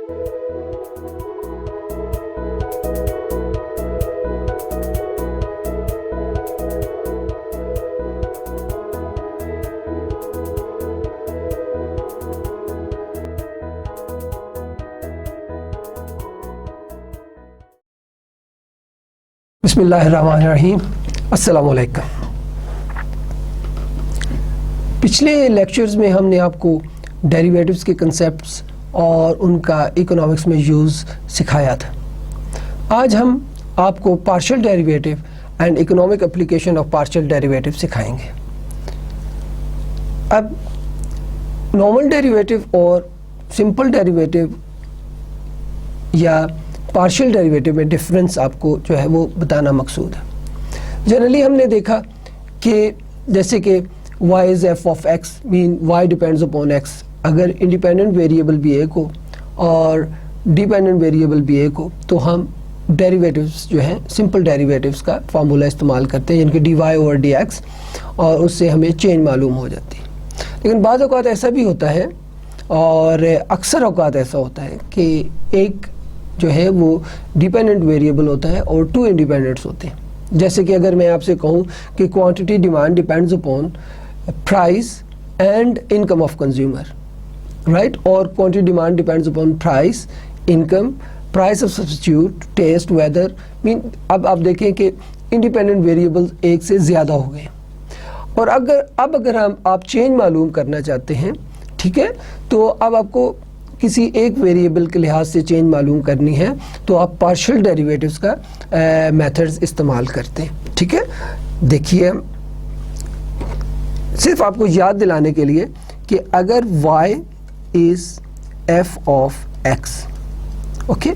बिस्मिल्लाहिर्रहमानिर्रहीम, अस्सलाम वालेकुम। पिछले लेक्चर्स में हमने आपको डेरिवेटिव्स के कंसेप्ट्स और उनका इकोनॉमिक्स में यूज़ सिखाया था। आज हम आपको partial derivative and economic application of partial derivative सिखाएंगे। अब नॉर्मल डेरिवेटिव और सिंपल डेरिवेटिव या पार्शियल डेरिवेटिव में डिफरेंस आपको जो है वो बताना मकसूद है। जनरली हमने देखा कि जैसे कि y is f of x mean y depends upon x, अगर इंडिपेंडेंट वेरिएबल भी एक हो और डिपेंडेंट वेरिएबल भी एक हो तो हम डेरिवेटिव्स जो हैं सिंपल डेरिवेटिव्स का फार्मूला इस्तेमाल करते हैं, यानी कि dy ओवर dx, और उससे हमें चेंज मालूम हो जाती है। लेकिन बाद औक़ात ऐसा भी होता है और अक्सर औक़ात ऐसा होता है कि एक जो है वो डिपेंडेंट वेरिएबल होता है और टू इंडिपेंडेंट्स होते हैं। जैसे कि अगर मैं आपसे कहूँ कि quantity demand depends upon price and income of consumer, right, और quantity demand depends upon price, income, price of substitute, taste, weather, mean अब आप देखें कि इंडिपेंडेंट वेरिएबल्स एक से ज़्यादा हो गए। और अगर आप चेंज मालूम करना चाहते हैं, ठीक है, तो अब आपको किसी एक वेरिएबल के लिहाज से चेंज मालूम करनी है तो आप पार्शियल डेरिवेटिव्स का मेथड्स इस्तेमाल करते हैं। ठीक है, देखिए सिर्फ आपको याद दिलाने के लिए कि अगर y is f of x, okay,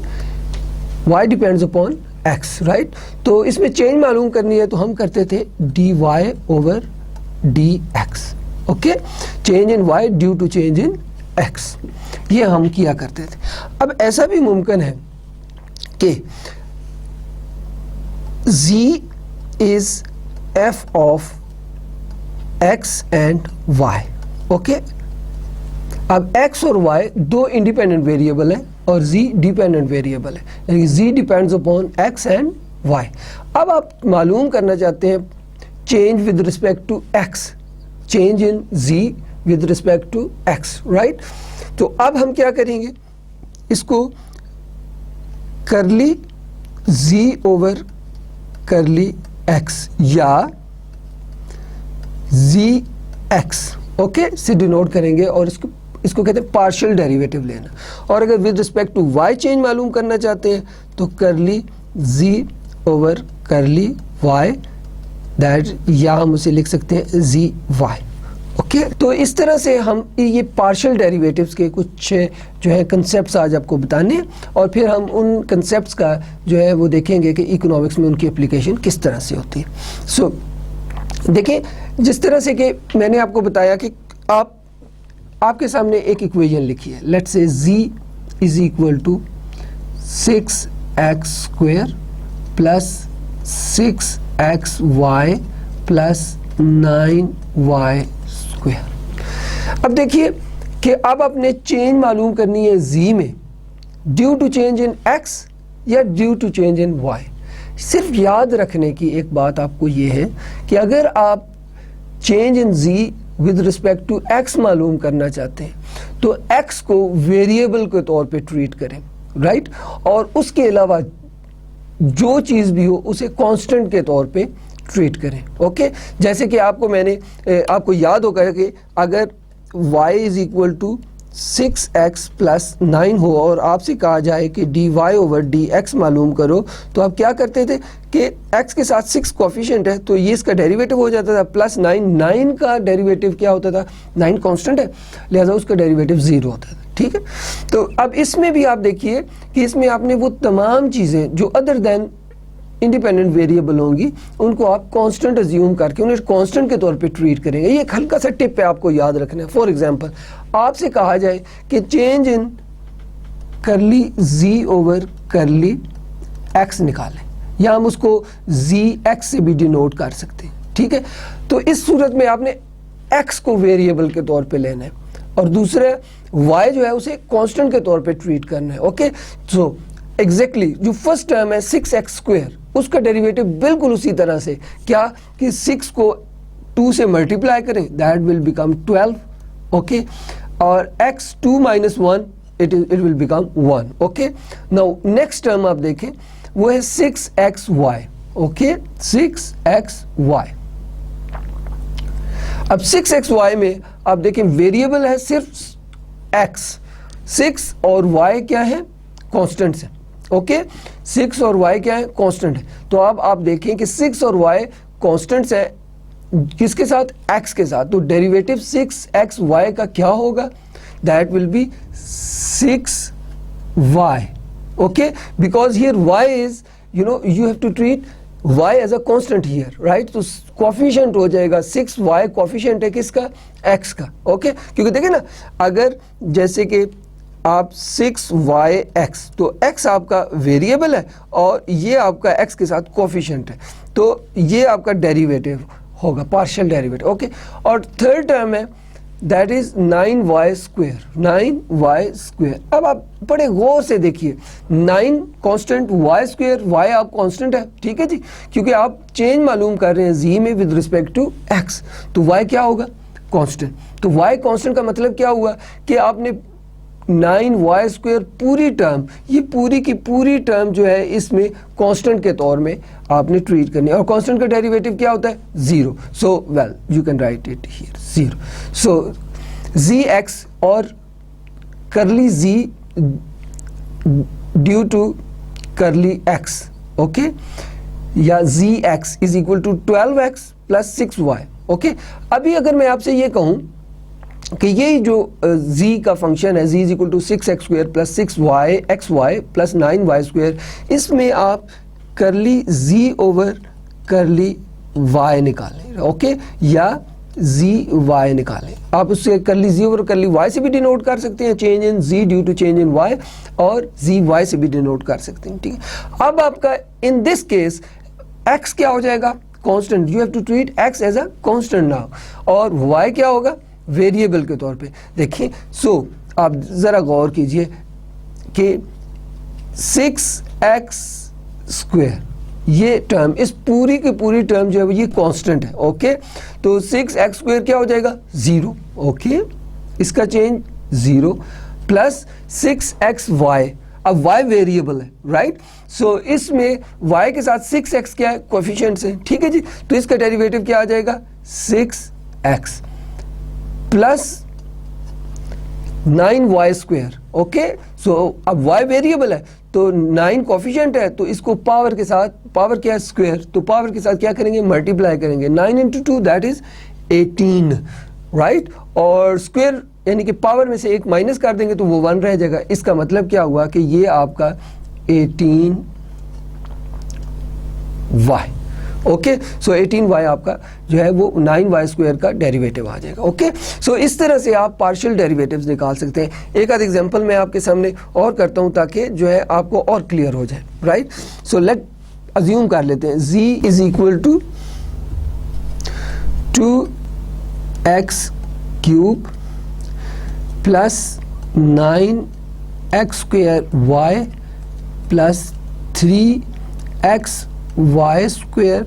y depends upon x, right, तो इसमें चेंज मालूम करनी है तो हम करते थे dy over dx, okay, change in y due to change in x, ये हम किया करते थे। अब ऐसा भी मुमकिन है कि z is f of x and y, okay. अब x और y दो इंडिपेंडेंट वेरिएबल है और z डिपेंडेंट वेरिएबल है, यानी z depends upon x and y। अब आप मालूम करना चाहते हैं change with respect to x, change in z with respect to x, right. तो अब हम क्या करेंगे, इसको curly z over curly x या zx, ओके, से डिनोट करेंगे और इसको कहते हैं पार्शियल डेरिवेटिव लेना। और अगर with respect to y change मालूम करना चाहते हैं तो curly z over curly y, that या हम उसे लिख सकते हैं zy, ओके। तो इस तरह से हम ये पार्शियल डेरिवेटिव्स के कुछ जो है कंसेप्ट्स आज आपको बताने हैं और फिर हम उन कंसेप्ट्स का जो है वो देखेंगे कि इकोनॉमिक्स में उनकी एप्लीकेशन किस तरह से होती है। सो देखिए, जिस तरह से कि मैंने आपको बताया कि आपके सामने एक इक्वेशन लिखी है, let's say z is equal to 6x square plus 6xy plus 9y square. अब देखिए कि अब आपने चेंज मालूम करनी है z में due to change in x या due to change in y। सिर्फ याद रखने की एक बात आपको ये है कि अगर आप change in z with respect to x मालूम करना चाहते हैं तो x को वेरिएबल के तौर पे ट्रीट करें, राइट, और उसके अलावा जो चीज़ भी हो उसे कांस्टेंट के तौर पे ट्रीट करें, ओके। जैसे कि आपको याद होगा कि अगर y is equal to 6x plus 9 हो और आपसे कहा जाए कि dy ओवर dx मालूम करो तो आप क्या करते थे कि x के साथ 6 कोफिशिएंट है तो ये इसका डेरिवेटिव हो जाता था प्लस 9 का डेरिवेटिव क्या होता था, 9 कांस्टेंट है, लिहाजा उसका डेरिवेटिव 0 होता था। ठीक है, तो अब इसमें भी आप देखिए कि इसमें आपने वो तमाम चीज़ें जो अदर देन इंडिपेंडेंट वेरिएबल होंगी उनको आप कांस्टेंट अज्यूम करके उन्हें कांस्टेंट के तौर पे ट्रीट करेंगे। ये एक हल्का सा टिप है, आपको याद रखना है। फॉर एग्जांपल आपसे कहा जाए कि चेंज इन करली z ओवर करली x निकालें, या हम उसको zx से भी डिनोट कर सकते हैं। ठीक है, तो इस सूरत में आपने x को वेरिएबल के तौर पे लेना है और दूसरा y जो है उसे कांस्टेंट के तौर पे ट्रीट करना है। ओके, सो एग्जैक्टली जो फर्स्ट टर्म है 6x² उसका डेरिवेटिव बिल्कुल उसी तरह से क्या कि 6 को 2 से मल्टीप्लाई करें, दैट विल बिकम 12। ओके, और x 2 - 1 it will become 1। Okay, now next term आप देखें वो है 6xy। Okay, 6xy। अब 6xy में आप देखें वेरिएबल है सिर्फ x, 6 और y क्या है, कांस्टेंट्स है। ओके, 6 और y क्या है, कांस्टेंट है। तो अब आप देखें कि 6 और y कांस्टेंट्स है किसके साथ, x के साथ। तो डेरिवेटिव 6xy का क्या होगा, that will be 6y। Okay, because here y is you have to treat y as a constant here, right? तो कोफिशिएंट हो जाएगा 6y, कोफिशिएंट है किसका, x का। ओके, क्योंकि देखिए ना, अगर जैसे कि आप 6yx, तो x आपका वेरिएबल है और ये आपका x के साथ कोफिशिएंट है, तो ये आपका डेरिवेटिव होगा, पार्शियल डेरिवेटिव। ओके, और थर्ड टर्म है दैट इज 9y²। 9y²। अब आप बड़े गौर से देखिए, 9 कांस्टेंट, y² y आप कांस्टेंट है, ठीक है जी, क्योंकि आप चेंज मालूम कर रहे हैं z में विद रिस्पेक्ट टू x, तो y क्या होगा, कांस्टेंट। तो y कांस्टेंट का मतलब क्या हुआ कि आपने 9y² पूरी टर्म, ये पूरी की पूरी टर्म जो है इसमें कांस्टेंट के तौर में आपने ट्रीट करनी है, और कांस्टेंट का डेरिवेटिव क्या होता है, 0। So well you can write it here 0। So zx और curly z due to curly x, okay, या zx is equal to 12x plus 6y। Okay, अभी अगर मैं आपसे ये कहूं कि ये जो z का फंक्शन है, z is equal to 6x² plus 6xy plus 9y², इसमें आप curly z over curly y निकालें। ओके, या zy निकालें, आप उससे करली z ओवर करली y से भी डिनोट कर सकते हैं, change in z due to change in y, और zy से भी डिनोट कर सकते हैं, ठीक है। अब आपका इन दिस केस x क्या हो जाएगा, constant, you have to treat x as a constant now, और y क्या होगा, वेरिएबल के तौर पे। देखिए, सो आप जरा गौर कीजिए कि 6x² ये टर्म, इस पूरी की पूरी टर्म जो है ये कांस्टेंट है। ओके, तो 6x² क्या हो जाएगा, 0। ओके, इसका चेंज 0 प्लस 6xy, अब y वेरिएबल है, राइट। सो इसमें y के साथ 6x क्या है, कोएफिशिएंट्स है, ठीक है जी। तो इसका डेरिवेटिव क्या आ जाएगा, 6x plus 9y²। Okay, so अब y वेरिएबल है तो 9 कोफिशिएंट है, तो इसको पावर के साथ, पावर क्या है, स्क्वायर, तो पावर के साथ क्या करेंगे, मल्टीप्लाई करेंगे। 9 × 2 दैट इज 18, राइट, और स्क्वायर यानी कि पावर में से एक माइनस कर देंगे तो वो 1 रह जाएगा। इसका मतलब क्या हुआ कि ये आपका 18y। ओके, सो 18y आपका जो है वो 9y² का डेरिवेटिव आ जाएगा। ओके, सो इस तरह से आप पार्शियल डेरिवेटिव्स निकाल सकते हैं। एक आध एग्जांपल मैं आपके सामने और करता हूं ताकि जो है आपको और क्लियर हो जाए, राइट। सो लेट अज्यूम कर लेते हैं z is equal to 2x³ plus 9x² plus 3xy²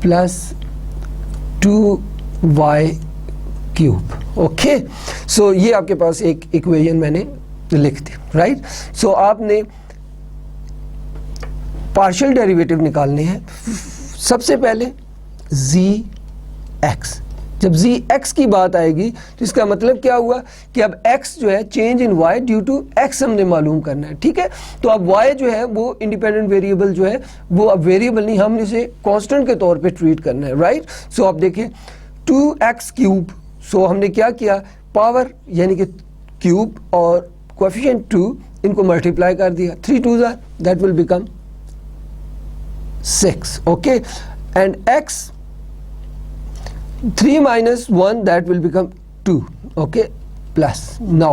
plus 2y³। Okay, so ये आपके पास एक इक्वेशन मैंने लिख दी, राइट। सो आपने पार्शियल डेरिवेटिव निकालने हैं। सबसे पहले zx, जब zx की बात आएगी तो इसका मतलब क्या हुआ कि अब x जो है change in y due to x हमने मालूम करना है, ठीक है। तो अब y जो है वो इंडिपेंडेंट वेरिएबल जो है वो अब वेरिएबल नहीं, हमने इसे कांस्टेंट के तौर पे ट्रीट करना है, राइट। सो आप देखिए 2x³, सो हमने क्या किया, पावर यानी कि क्यूब और कोएफिशिएंट 2 इनको मल्टीप्लाई कर दिया, 3 2s are that will become 6। Okay, and x 3 minus 1 that will become 2. Okay, plus now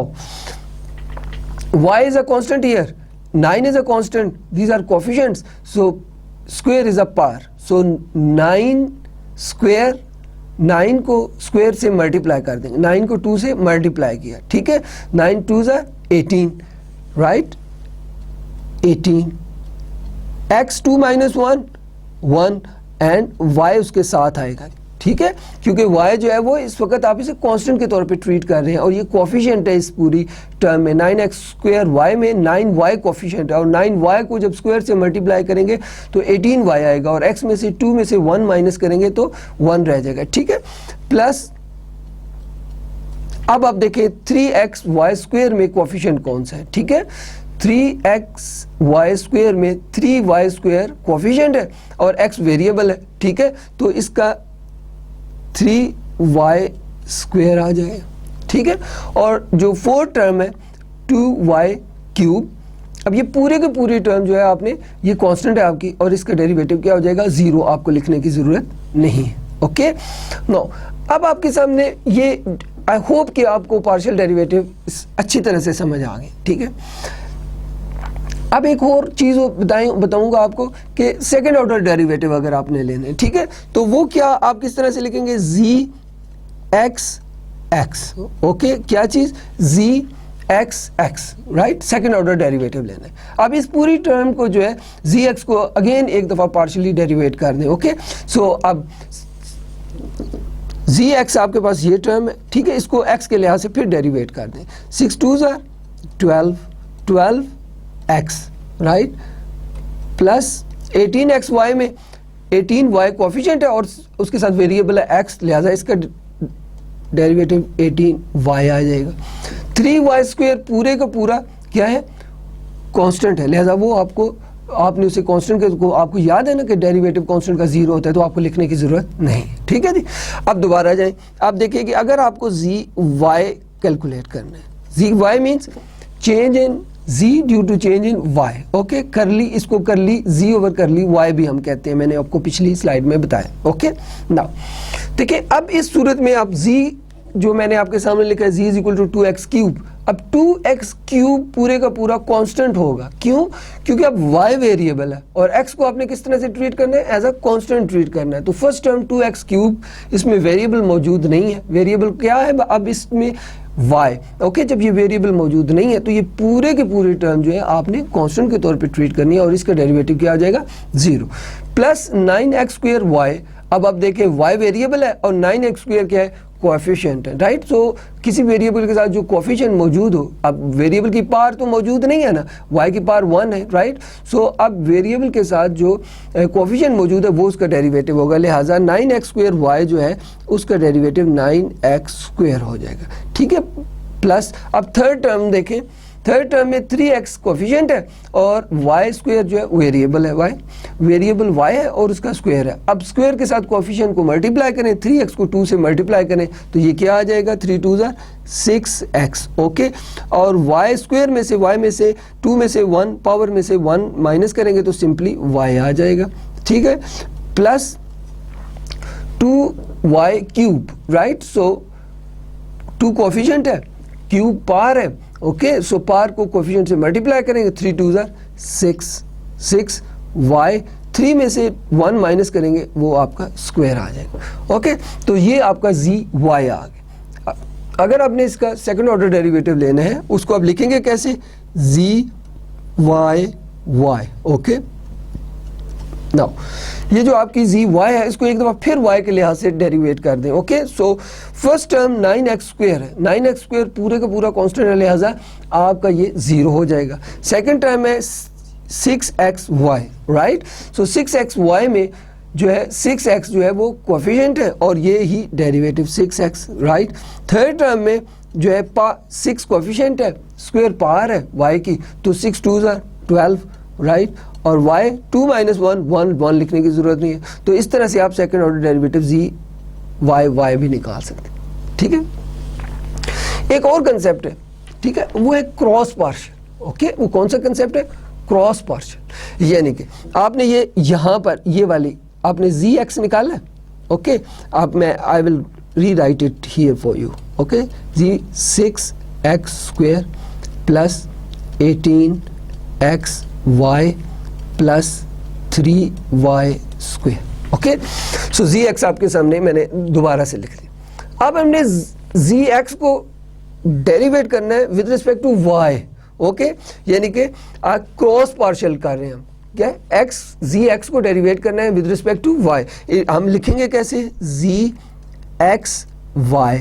y is a constant here, 9 is a constant, these are coefficients, so square is a power, so 9 square 9 को square से multiply कर देंगे, 9 को 2 से multiply किया, ठीक है, 9 2 ज़ा 18, right, 18, x 2 minus 1 1 and y उसके साथ आएगा, ठीक है, क्योंकि y जो है वो इस वक्त आप इसे कांस्टेंट के तौर पे ट्रीट कर रहे हैं और ये कोफिशिएंट है इस पूरी टर्म में, 9x स्क्वायर y में 9y कोफिशिएंट है और 9y को जब स्क्वायर से मल्टीप्लाई करेंगे तो 18y आएगा और x में से 2 में से 1 माइनस करेंगे तो 1 रह जाएगा, ठीक है, प्लस अब आप देखें 3xy स्क्वायर में कोफिशिएंट कौन सा है, ठीक है, 3xy स्क्वायर में 3y स्क्वायर कोफिशिएंट है और x वेरिएबल है, ठीक है, तो इसका 3y स्क्वायर आ जाएगा, ठीक है, और जो फोर्थ टर्म है 2y क्यूब, अब ये पूरे के पूरी टर्म जो है आपने, ये कांस्टेंट है आपकी और इसका डेरिवेटिव क्या हो जाएगा 0, आपको लिखने की ज़रूरत नहीं है, ओके। नो अब आपके सामने ये, आई होप कि आपको पार्शियल डेरिवेटिव अच्छी तरह से समझ आ गए, ठीक है। अब एक और चीज़ बताऊंगा आपको कि सेकंड ऑर्डर डेरिवेटिव अगर आपने लेने हैं, ठीक है, तो वो क्या आप किस तरह से लिखेंगे, जी एक्स, ओके, क्या चीज़, g x, right, second order derivative लेना है। अब इस पूरी टर्म को जो है जी एक्स को अगेन एक दफ़ा पार्शियली डेरिवेट कर दें, ओके, सो अब जी एक्स आपके पास ये टर्म है, ठीक है, इसको एक्स के लिहाज से फिर डेरिवेट कर दें, 6 2 ज़ा 12 x, राइट, प्लस 18xy में 18y कोफिशिएंट है और उसके साथ वेरिएबल है x, लिहाजा इसका डेरिवेटिव 18y आ जाएगा। 3y स्क्वायर पूरे का पूरा क्या है, कांस्टेंट है, लिहाजा वो आपने उसे कांस्टेंट को, आपको याद है ना कि डेरिवेटिव कांस्टेंट का 0 होता है, तो आपको लिखने की ज़रूरत नहीं, ठीक है जी। अब दोबारा जाएं, आप देखिए कि अगर आपको जी वाई कैलकुलेट करना है, g y means change in z due to change in y, okay, curly, इसको curly z over curly y भी हम कहते हैं, मैंने आपको पिछली स्लाइड में बताया, ओके। नाउ देखिए, अब इस सूरत में आप z जो मैंने आपके सामने लिखा है z is equal to 2x cube, अब 2x क्यूब पूरे का पूरा कांस्टेंट होगा, क्यों, क्योंकि अब y वेरिएबल है और x को आपने किस तरह से ट्रीट करना है, एज अ कांस्टेंट ट्रीट करना है, तो फर्स्ट टर्म 2x क्यूब, इसमें वेरिएबल मौजूद नहीं है, वेरिएबल क्या है अब इसमें y, ओके, जब ये वेरिएबल मौजूद नहीं है तो ये पूरे के पूरे टर्म जो है आपने कांस्टेंट के तौर पे ट्रीट करनी है और इसका डेरिवेटिव क्या आ जाएगा 0, प्लस 9x स्क्वायर y, अब आप देखें y वेरिएबल है और 9x स्क्वायर क्या है, कोएफिशिएंट है, राइट, सो किसी वेरिएबल के साथ जो कोएफिशिएंट मौजूद हो, अब वेरिएबल की पावर तो मौजूद नहीं है ना, y की पावर 1 है, राइट, सो अब वेरिएबल के साथ जो कोएफिशिएंट मौजूद है वो उसका डेरिवेटिव होगा, लिहाजा 9x स्क्वायर y जो है उसका डेरिवेटिव 9x स्क्वायर हो जाएगा, ठीक है, प्लस अब थर्ड टर्म देखें, थर्ड टर्म में 3x कोफिशिएंट है और y स्क्वायर जो है वेरिएबल है, y वेरिएबल y है और उसका स्क्वायर है, अब स्क्वायर के साथ कोफिशिएंट को मल्टीप्लाई करें, 3x को 2 से मल्टीप्लाई करें तो ये क्या आ जाएगा, 3 2 ज़ा 6x, ओके, और y स्क्वायर में से, y में से 2 में से 1 पावर में से 1 माइनस करेंगे तो सिंपली y आ जाएगा, ठीक है, प्लस 2y क्यूब, राइट, सो 2 कोफिशिएंट है, क्यूब पावर है, ओके, सो पावर को कोफिशिएंट से मल्टीप्लाई करेंगे, 3 2 ज़ा 6 y, 3 में से 1 माइनस करेंगे वो आपका स्क्वायर आ जाएगा, ओके, तो ये आपका जी वाई आ गया। अगर आपने इसका सेकंड ऑर्डर डेरिवेटिव लेना है उसको आप लिखेंगे कैसे, जी वाई वाई, ओके। नाउ ये जो आपकी जी वाई है इसको एक दफ़ा फिर वाई के लिहाज से डेरिवेट कर दें, okay, so first term 9x square है, 9x स्क्वायर पूरे का पूरा कांस्टेंट है, लिहाजा आपका ये 0 हो जाएगा। सेकंड टर्म है 6xy, राइट, सो 6xy में जो है 6x जो है वो कोएफिशिएंट है और ये ही derivative 6x, right. Third term में जो है 6 कोएफिशिएंट है, स्क्वायर पावर है y की, तो 6 2 ज़ा 12, राइट, और y 2 माइनस 1 लिखने की ज़रूरत नहीं है, तो इस तरह से आप सेकंड ऑर्डर डेरिवेटिव जी वाई वाई भी निकाल सकते हैं, ठीक है। एक और कंसेप्ट है, ठीक है, वो है क्रॉस पार्शियल, ओके, वो कौन सा कंसेप्ट है, क्रॉस पार्शियल, यानी कि आपने ये यहाँ पर ये वाली आपने जी एक्स निकाला है, ओके, आप मैं I will rewrite it here for you, okay, G 6x square plus 18xy plus 3y square, okay, so G X आपके सामने मैंने दोबारा से लिख दिया। अब हमने जी एक्स को डेरिवेट करना है with respect to Y, okay, यानी कि क्रॉस पार्शियल कर रहे हैं हम, क्या एक्स, जी एक्स को डेरिवेट करना है विद रिस्पेक्ट टू वाई। हम लिखेंगे कैसे, जी एक्स वाई,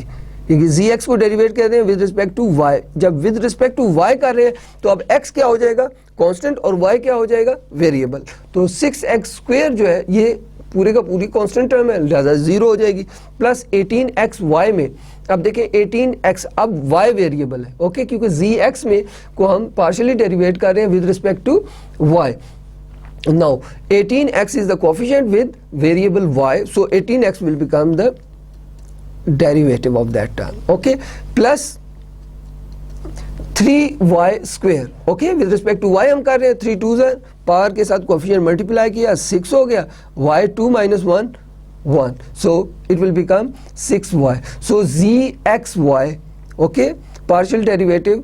क्योंकि जी एक्स को डेरिवेट कर रहे हैं विद रिस्पेक्ट टू वाई। जब विद रिस्पेक्ट टू वाई कर रहे हैं तो अब एक्स क्या हो जाएगा, कांस्टेंट, और वाई क्या हो जाएगा, वेरिएबल। तो 6x² जो है ये पूरे का पूरी कांस्टेंट टर्म है, लिहाजा 0 हो जाएगी, प्लस 18xy में, अब देखें 18x, अब y वेरिएबल है, ओके, क्योंकि gx में को हम पार्शियली डेरिवेट कर रहे हैं with respect to y। Now 18x is the coefficient with variable y, so 18x will become the derivative of that term, okay, plus 3y², okay, with respect to y हम कर रहे हैं, 3 2 power के साथ coefficient multiply किया, 6 हो गया, y2 - 1 1, so it will become 6y. So gxy, okay, partial derivative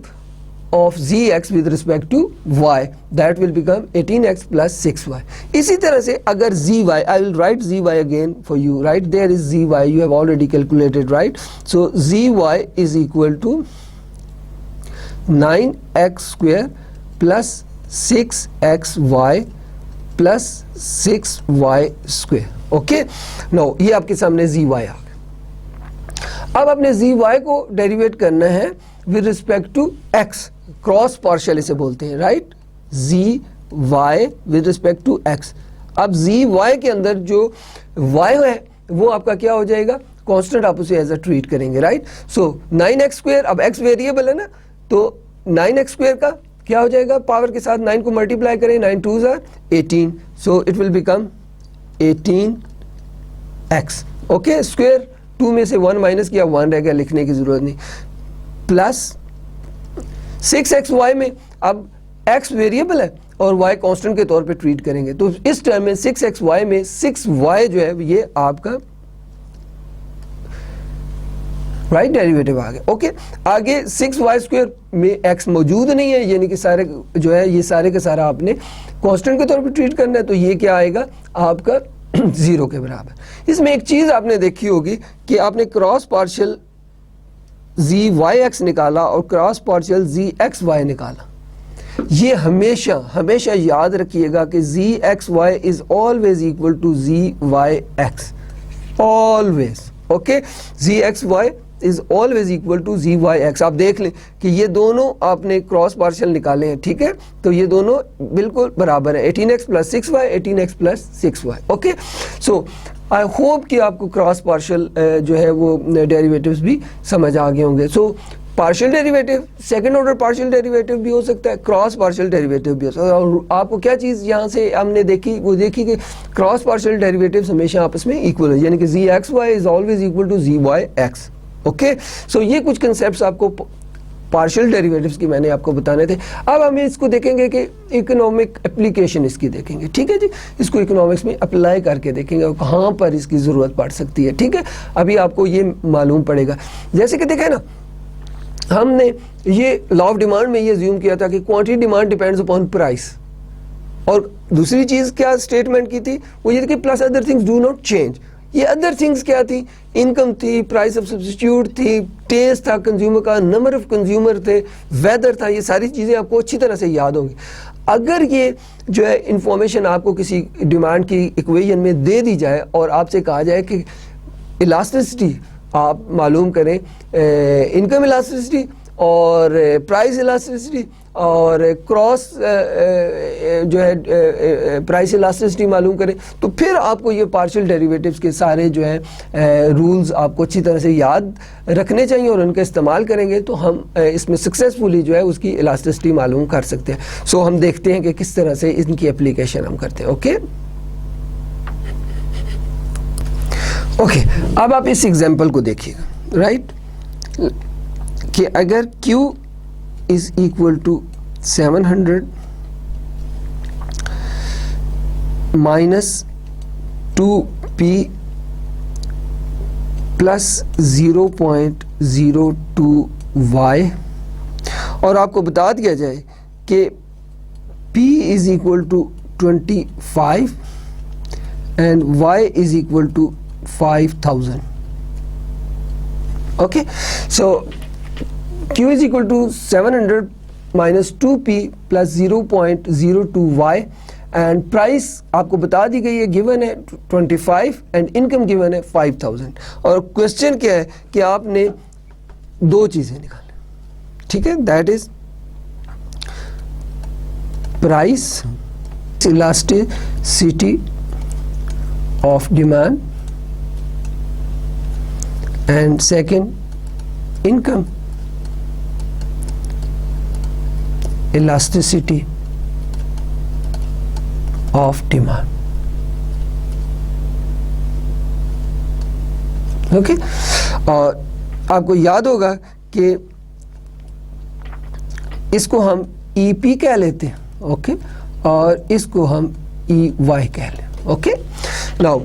of gx with respect to y, that will become 18x plus 6y. इसी तरह से अगर zy, I will write zy again for you, right? There is zy, you have already calculated, right? So zy is equal to 9x² plus 6xy plus 6y², okay. No ये आपके सामने zy आ गया। अब आपने zy को derivate करना है with respect to x, cross partial इसे बोलते हैं, right, zy with respect to x। अब zy के अंदर जो y है वो आपका क्या हो जाएगा, कांस्टेंट, आप उसे एज अ ट्रीट करेंगे, राइट। सो 9x², अब x वेरिएबल है ना, तो 9x² का क्या हो जाएगा, पावर के साथ 9 को मल्टीप्लाई करें, 9 2 18, so it will become 18x, okay, square 2 में से 1 माइनस किया, 1 रह गया, लिखने की जरूरत नहीं, प्लस 6xy में अब x वेरिएबल है और y कांस्टेंट के तौर पे ट्रीट करेंगे, तो इस टर्म में 6xy में 6y जो है ये आपका राइट डेरिवेटिव आ गया, ओके। आगे 6y² में x मौजूद नहीं है, यानी कि सारे जो है ये सारे का सारा आपने कांस्टेंट के तौर पे ट्रीट करना है, तो ये क्या आएगा आपका 0 के बराबर। इसमें एक चीज आपने देखी होगी कि आपने क्रॉस पार्शियल zyx निकाला और क्रॉस पार्शियल zxy निकाला। ये हमेशा हमेशा याद रखिएगा कि zxy is always equal to zyx, always, okay, zxy is always equal to zyx। आप देख लें कि ये दोनों आपने क्रॉस पार्शियल निकाले हैं, ठीक है, तो ये दोनों बिल्कुल बराबर है, 18x plus 6y, 18x plus 6y, okay. सो आई होप कि आपको क्रॉस पार्शियल जो है वो डेरिवेटिव्स भी समझ आ गए होंगे। So partial derivative, second order partial derivative भी हो सकता है, क्रॉस पार्शियल डेरिवेटिव भी हो सकता है। और आपको क्या चीज़ यहाँ से हमने देखी, वो देखी कि क्रॉस पार्शियल डेरिवेटिव्स हमेशा आपस में इक्वल है, यानी कि zxy is always equal to zyx, okay. So ये कुछ कंसेप्ट्स आपको पार्शियल डेरिवेटिव्स की मैंने आपको बताने थे। अब हम इसको देखेंगे कि इकोनॉमिक एप्लीकेशन इसकी देखेंगे, ठीक है जी, इसको इकोनॉमिक्स में अप्लाई करके देखेंगे और कहाँ पर इसकी ज़रूरत पड़ सकती है, ठीक है, अभी आपको ये मालूम पड़ेगा। जैसे कि देखें ना, हमने ये लॉ ऑफ डिमांड में ये अज्यूम किया था कि quantity demand depends upon price, और दूसरी चीज़ क्या स्टेटमेंट की थी, वो ये थी कि plus other things do not change. ये अदर थिंग्स क्या थी, इनकम थी, प्राइस ऑफ सब्स्टिट्यूट थी, टेस्ट था कंज्यूमर का, नंबर ऑफ कंज्यूमर थे, वेदर था, ये सारी चीज़ें आपको अच्छी तरह से याद होंगी। अगर ये जो है इंफॉर्मेशन आपको किसी डिमांड की इक्वेशन में दे दी जाए और आपसे कहा जाए कि इलास्टिसिटी आप मालूम करें, इनकम इलास्टिसिटी और प्राइस इलास्टिसिटी और क्रॉस जो है प्राइस इलास्टिसिटी मालूम करें, तो फिर आपको ये पार्शियल डेरिवेटिव्स के सारे जो है रूल्स आपको अच्छी तरह से याद रखने चाहिए और उनका इस्तेमाल करेंगे तो हम इसमें सक्सेसफुली जो है उसकी इलास्टिसिटी मालूम कर सकते हैं। सो हम देखते हैं कि किस तरह से इनकी एप्लीकेशन हम करते हैं, ओके। ओके, अब आप इस एग्जांपल को देखिएगा, राइट, कि अगर Q is equal to 700 minus 2P plus 0.02y, और आपको बता दिया जाए कि P is equal to 25 and y is equal to 5000. Okay, so q is equal to 700 minus 2p plus 0.02y and price आपको बता दी गई है, गिवन है 25 एंड इनकम गिवन है 5000. और क्वेश्चन क्या है कि आपने दो चीजें निकालनी, ठीक है, that is price elasticity of demand and second income elasticity of demand. Okay, और आपको याद होगा कि इसको हम EP कह लेते हैं, ओके, और इसको हम EY कह लें. ओके, नाउ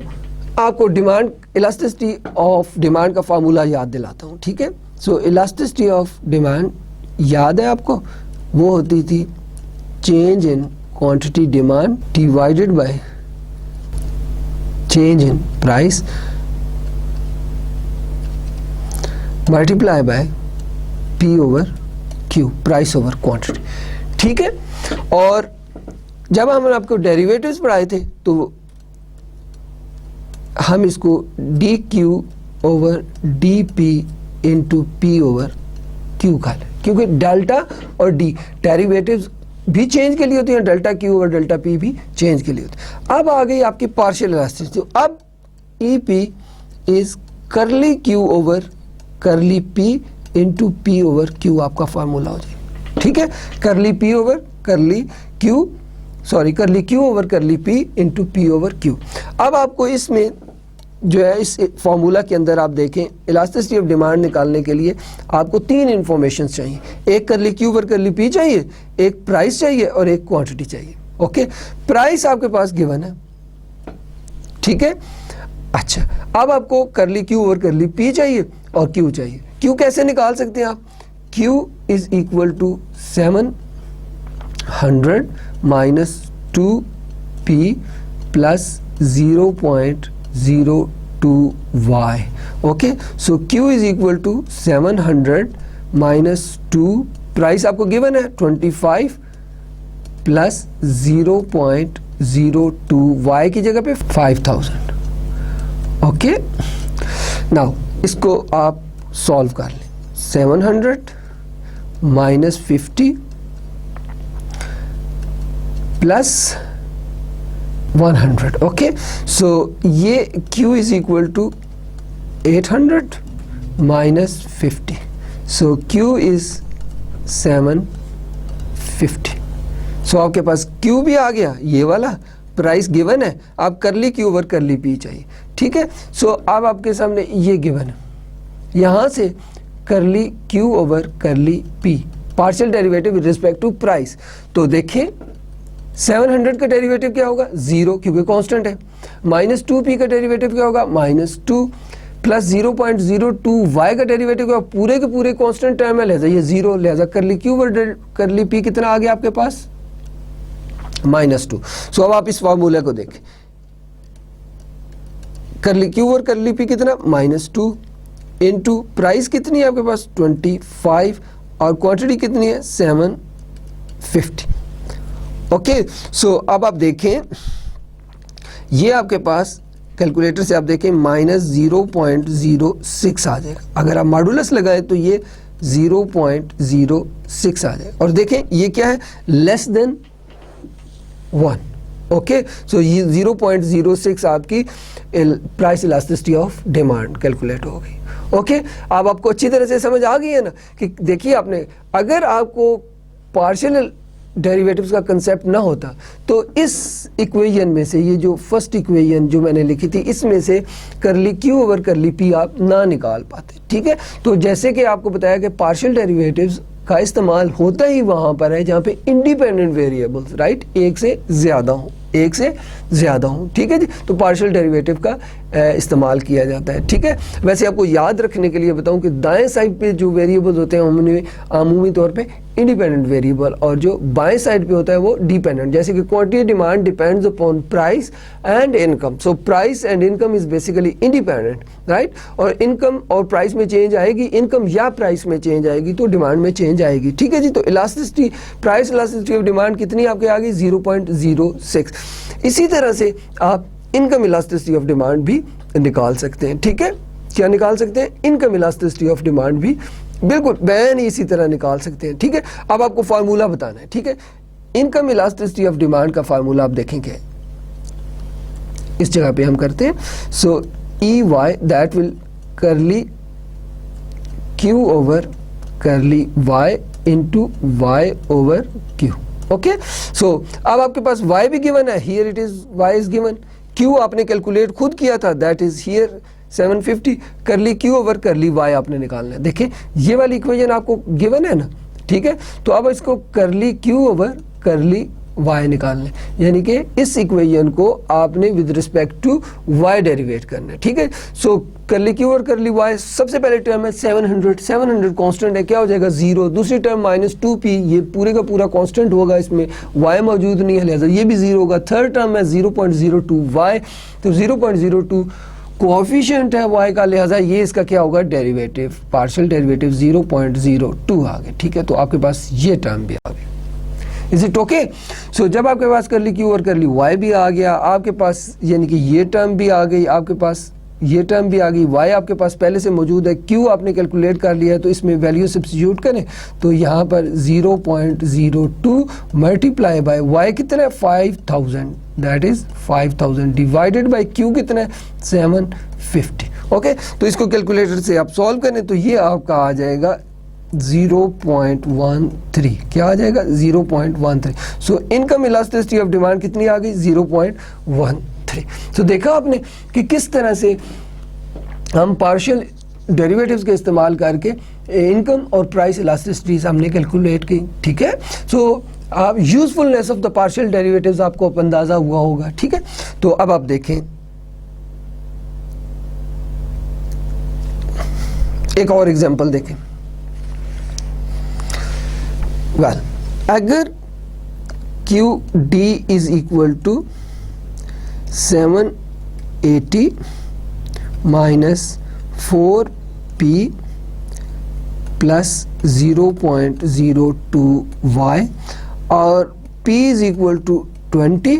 आपको डिमांड इलास्टिसिटी ऑफ डिमांड का फार्मूला याद दिलाता हूं, ठीक है. सो इलास्टिसिटी ऑफ डिमांड याद है आपको, वो होती थी change in quantity demand divided by change in price multiply by P over Q, price over quantity. ठीक है, और जब हमने आपको डेरिवेटिव्स पढ़ाए थे तो हम इसको dQ over dP into P over Q खा लें, क्योंकि डेल्टा और D डेरिवेटिव्स भी चेंज के लिए होती है, डेल्टा क्यू और डेल्टा पी भी चेंज के लिए होती है. अब आ गई आपकी पार्शियल इलास्टिसिटी. तो अब EP इज करली Q over curly P into P over Q आपका फार्मूला हो जाएगा, ठीक है. करली P ओवर करली Q, सॉरी करली Q over curly P into P over Q. अब आपको इसमें जो है इस फॉर्मूला के अंदर आप देखें इलास्टिसिटी ऑफ डिमांड निकालने के लिए आपको तीन इंफॉर्मेशन चाहिए. एक करली क्यू ओवर करली पी चाहिए, एक प्राइस चाहिए और एक क्वांटिटी चाहिए. ओके, प्राइस आपके पास गिवन है, ठीक है. अच्छा, अब आपको करली क्यू ओवर करली पी चाहिए और क्यू चाहिए. क्यू कैसे निकाल सकते हैं आप? Q is equal to 700 minus 2p plus 0.02y. Okay, so Q is equal to 700 minus 2, price आपको गिवन है 25 प्लस 0.02y की जगह पे 5000. ओके, नाउ इसको आप सॉल्व कर लें. 700 माइनस 50 प्लस 100. ओके, सो ये Q is equal to 800 minus 50. So Q is 750. So आपके पास Q भी आ गया, ये वाला प्राइस गिवन है. आप करली Q ओवर करली P चाहिए, ठीक है. सो अब आपके सामने ये गिवन है, यहाँ से curly Q over curly P partial derivative with respect to price. तो देखिए 700 का डेरिवेटिव क्या होगा? 0, क्योंकि कांस्टेंट है. माइनस 2p का डेरिवेटिव क्या होगा? -2 प्लस 0.02y का डेरिवेटिव क्या होगा? पूरे के पूरे कांस्टेंट टर्म है, लिहाजा ये 0, लिहाजा करली क्यू ओवर करली p कितना आ गया आपके पास? -2. सो अब आप इस फॉर्मूले को देखें, करली क्यू ओवर करली p कितना? -2 इनटू प्राइस कितनी है आपके पास? 25 और क्वांटिटी कितनी है? 750. ओके, सो अब आप देखें, ये आपके पास कैलकुलेटर से आप देखें -0.06 आ जाएगा. अगर आप मॉडुलस लगाएं तो ये 0.06 आ जाएगा. और देखें ये क्या है? Less than 1. ओके, सो ये 0.06 आपकी price elasticity of demand calculate हो गई. ओके, अब आपको अच्छी तरह से समझ आ गई है ना कि देखिए आपने, अगर आपको पार्शियल डेरिवेटिव्स का कंसेप्ट ना होता तो इस इक्वेशन में से, ये जो फर्स्ट इक्वेशन जो मैंने लिखी थी, इसमें से करली क्यू ओवर करली पी आप ना निकाल पाते, ठीक है. तो जैसे कि आपको बताया कि पार्शियल डेरिवेटिव्स का इस्तेमाल होता ही वहाँ पर है जहाँ पे इंडिपेंडेंट वेरिएबल्स, राइट, एक से ज़्यादा हो, ठीक है जी. तो पार्शियल डेरिवेटिव का इस्तेमाल किया जाता है, ठीक है। वैसे आपको याद रखने के लिए बताऊं कि दाएं साइड पे जो वेरिएबल्स होते हैं अमूमी तौर पे इंडिपेंडेंट वेरिएबल, और जो बाएं साइड पे होता है वो डिपेंडेंट। जैसे कि quantity demand depends upon price and income, so price and income is basically independent, right. और इनकम और प्राइस में चेंज आएगी, इनकम या प्राइस में चेंज आएगी तो डिमांड में चेंज आएगी, ठीक है जी। तो elasticity, price elasticity of demand कितनी आपके आ गई 0.06। इसी तरह से आप इनकम इलास्टिसिटी ऑफ डिमांड भी निकाल सकते हैं, ठीक है। क्या निकाल सकते हैं? इनकम इलास्टिसिटी ऑफ डिमांड भी बिल्कुल बैन इसी तरह निकाल सकते हैं, ठीक है। अब आपको फार्मूला बताना है, ठीक है। इनकम इलास्टिसिटी ऑफ डिमांड का फार्मूला आप देखेंगे इस जगह पे हम करते हैं। So e y that will curly Q over curly Y into Y over Q, okay. So अब आपके पास y भी गिवन है, here it is y is given, q आपने कैलकुलेट खुद किया था, दैट इज हियर 750, करली q ओवर करली y आपने निकालना है। देखिए ये वाली इक्वेशन आपको गिवन है ना, ठीक है। तो अब इसको करली q ओवर करली y निकालना है, यानी कि इस इक्वेशन को आपने with respect to y derivate करना है, ठीक है। सो करली q और करली y, सबसे पहले टर्म है 700 कांस्टेंट है, क्या हो जाएगा 0। दूसरी टर्म -2p, ये पूरे का पूरा कांस्टेंट होगा, इसमें y मौजूद नहीं है लिहाजा ये भी 0 होगा। थर्ड टर्म है 0.02y, तो 0.02 कोएफिशिएंट है y का, लिहाजा ये इसका क्या होगा डेरिवेटिव, पार्शियल डेरिवेटिव 0.02 आ गया, ठीक है। तो आपके पास ये टर्म भी आ गई, इज इट ओके। सो जब आपके पास करली क्यू और करली वाई भी आ गया, आपके पास यानी कि ये टर्म भी आ गई, आपके पास ये टर्म भी आ गई, वाई आपके पास पहले से मौजूद है, क्यू आपने कैलकुलेट कर लिया है, तो इसमें वैल्यू सब्स्टिट्यूट करें तो यहाँ पर 0.02 मल्टीप्लाई बाय वाई कितना है 5000, that is 5000 divided by Q कितना है 750, ओके। तो इसको कैलकुलेटर से आप सॉल्व करें तो ये आपका आ जाएगा 0.13, क्या आ जाएगा 0.13। सो इनकम इलास्टिसिटी ऑफ डिमांड कितनी आ गई 0.13। सो देखा आपने कि किस तरह से हम पार्शियल डेरिवेटिव्स का इस्तेमाल करके इनकम और प्राइस इलास्टिसिटी हमने कैलकुलेट की, ठीक है। सो आप usefulness of the partial derivatives आपको अंदाजा हुआ होगा, ठीक है। तो अब आप देखें एक और एग्जांपल देखें। वेल, अगर QD is equal to 780 minus 4P plus 0.02Y और P is equal to 20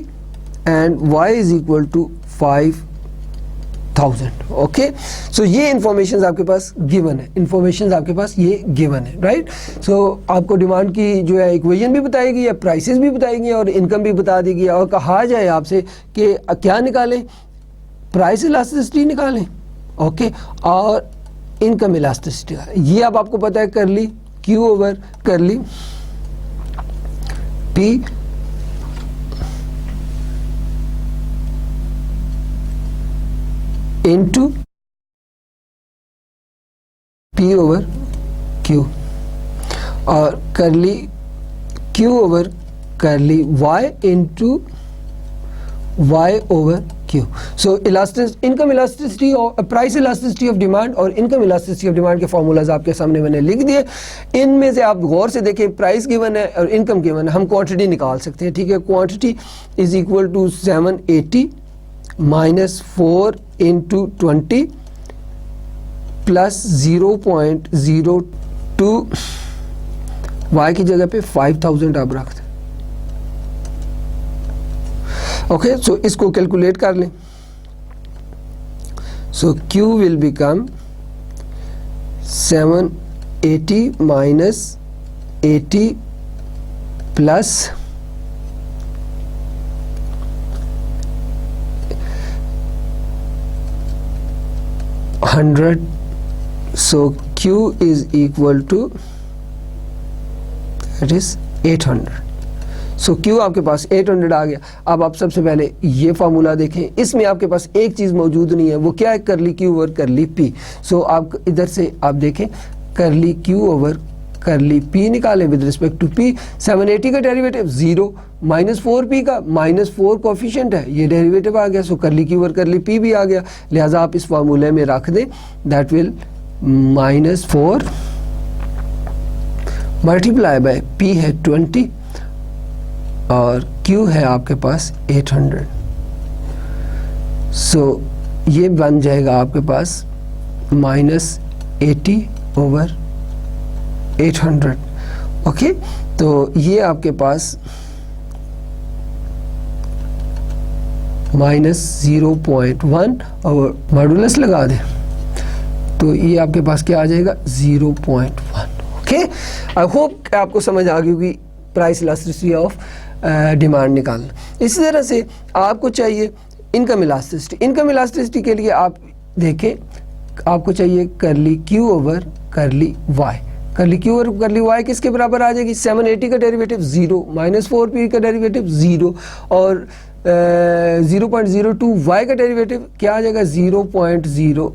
and Y is equal to 5000, okay. So ये इंफॉर्मेशन आपके पास गिवन है, इंफॉर्मेशन आपके पास ये गिवन है, राइट। सो आपको डिमांड की जो है इक्वेशन भी बताएगी या प्राइसेस भी बताएगी और इनकम भी बता देगी, और कहा जाए आपसे कि क्या निकालें, प्राइस इलास्टिसिटी निकालें, ओके, और इनकम इलास्टिसिटी। ये अब आपको पता है curly Q over curly P into P over Q और curly Q over curly Y into Y over Q. So income elasticity और प्राइस इलास्टिसिटी ऑफ डिमांड और इनकम इलास्टिसिटी ऑफ डिमांड के formulas आपके सामने मैंने लिख दिए। इनमें से आप गौर से देखें, प्राइस गिवन है और इनकम गिवन है, हम क्वांटिटी निकाल सकते हैं, ठीक है। Quantity is equal to 780 minus 4 into 20 plus 0.02 y की जगह पे 5000 आप रखते, ओके। सो इसको कैलकुलेट कर लें। सो Q will become 780 minus 80 plus 100, so Q is equal to that is 800। So Q आपके पास 800 आ गया। अब आप सबसे पहले ये फार्मूला देखें, इसमें आपके पास एक चीज़ मौजूद नहीं है, वो क्या है, करली Q ओवर करली P। सो आप इधर से आप देखें करली Q ओवर करली p निकालें विद रिस्पेक्ट टू p, 780 का डेरिवेटिव 0, -4p का -4 कोफिशिएंट है, ये डेरिवेटिव आ गया, सो करली q और करली p भी आ गया, लिहाजा आप इस फार्मूले में रख दें, that will -4 multiply by p है 20 और q है आपके पास 800, सो ये बन जाएगा आपके पास -80 ओवर 800। ओके, तो ये आपके पास -0.1 और मॉडुलस लगा दें तो ये आपके पास क्या आ जाएगा 0.1। ओके, आई होप आपको समझ आ गई होगी प्राइस इलास्टिसिटी ऑफ डिमांड निकालना। इसी तरह से आपको चाहिए इनकम इलास्टिसिटी। इनकम इलास्टिसिटी के लिए आप देखें, आपको चाहिए करली क्यू ओवर करली वाई। करली क्यू और करली वाई किसके बराबर आ जाएगी, 780 का डेरिवेटिव 0, -4p का डेरिवेटिव 0 और 0.02 y का डेरिवेटिव क्या आ जाएगा 0.02।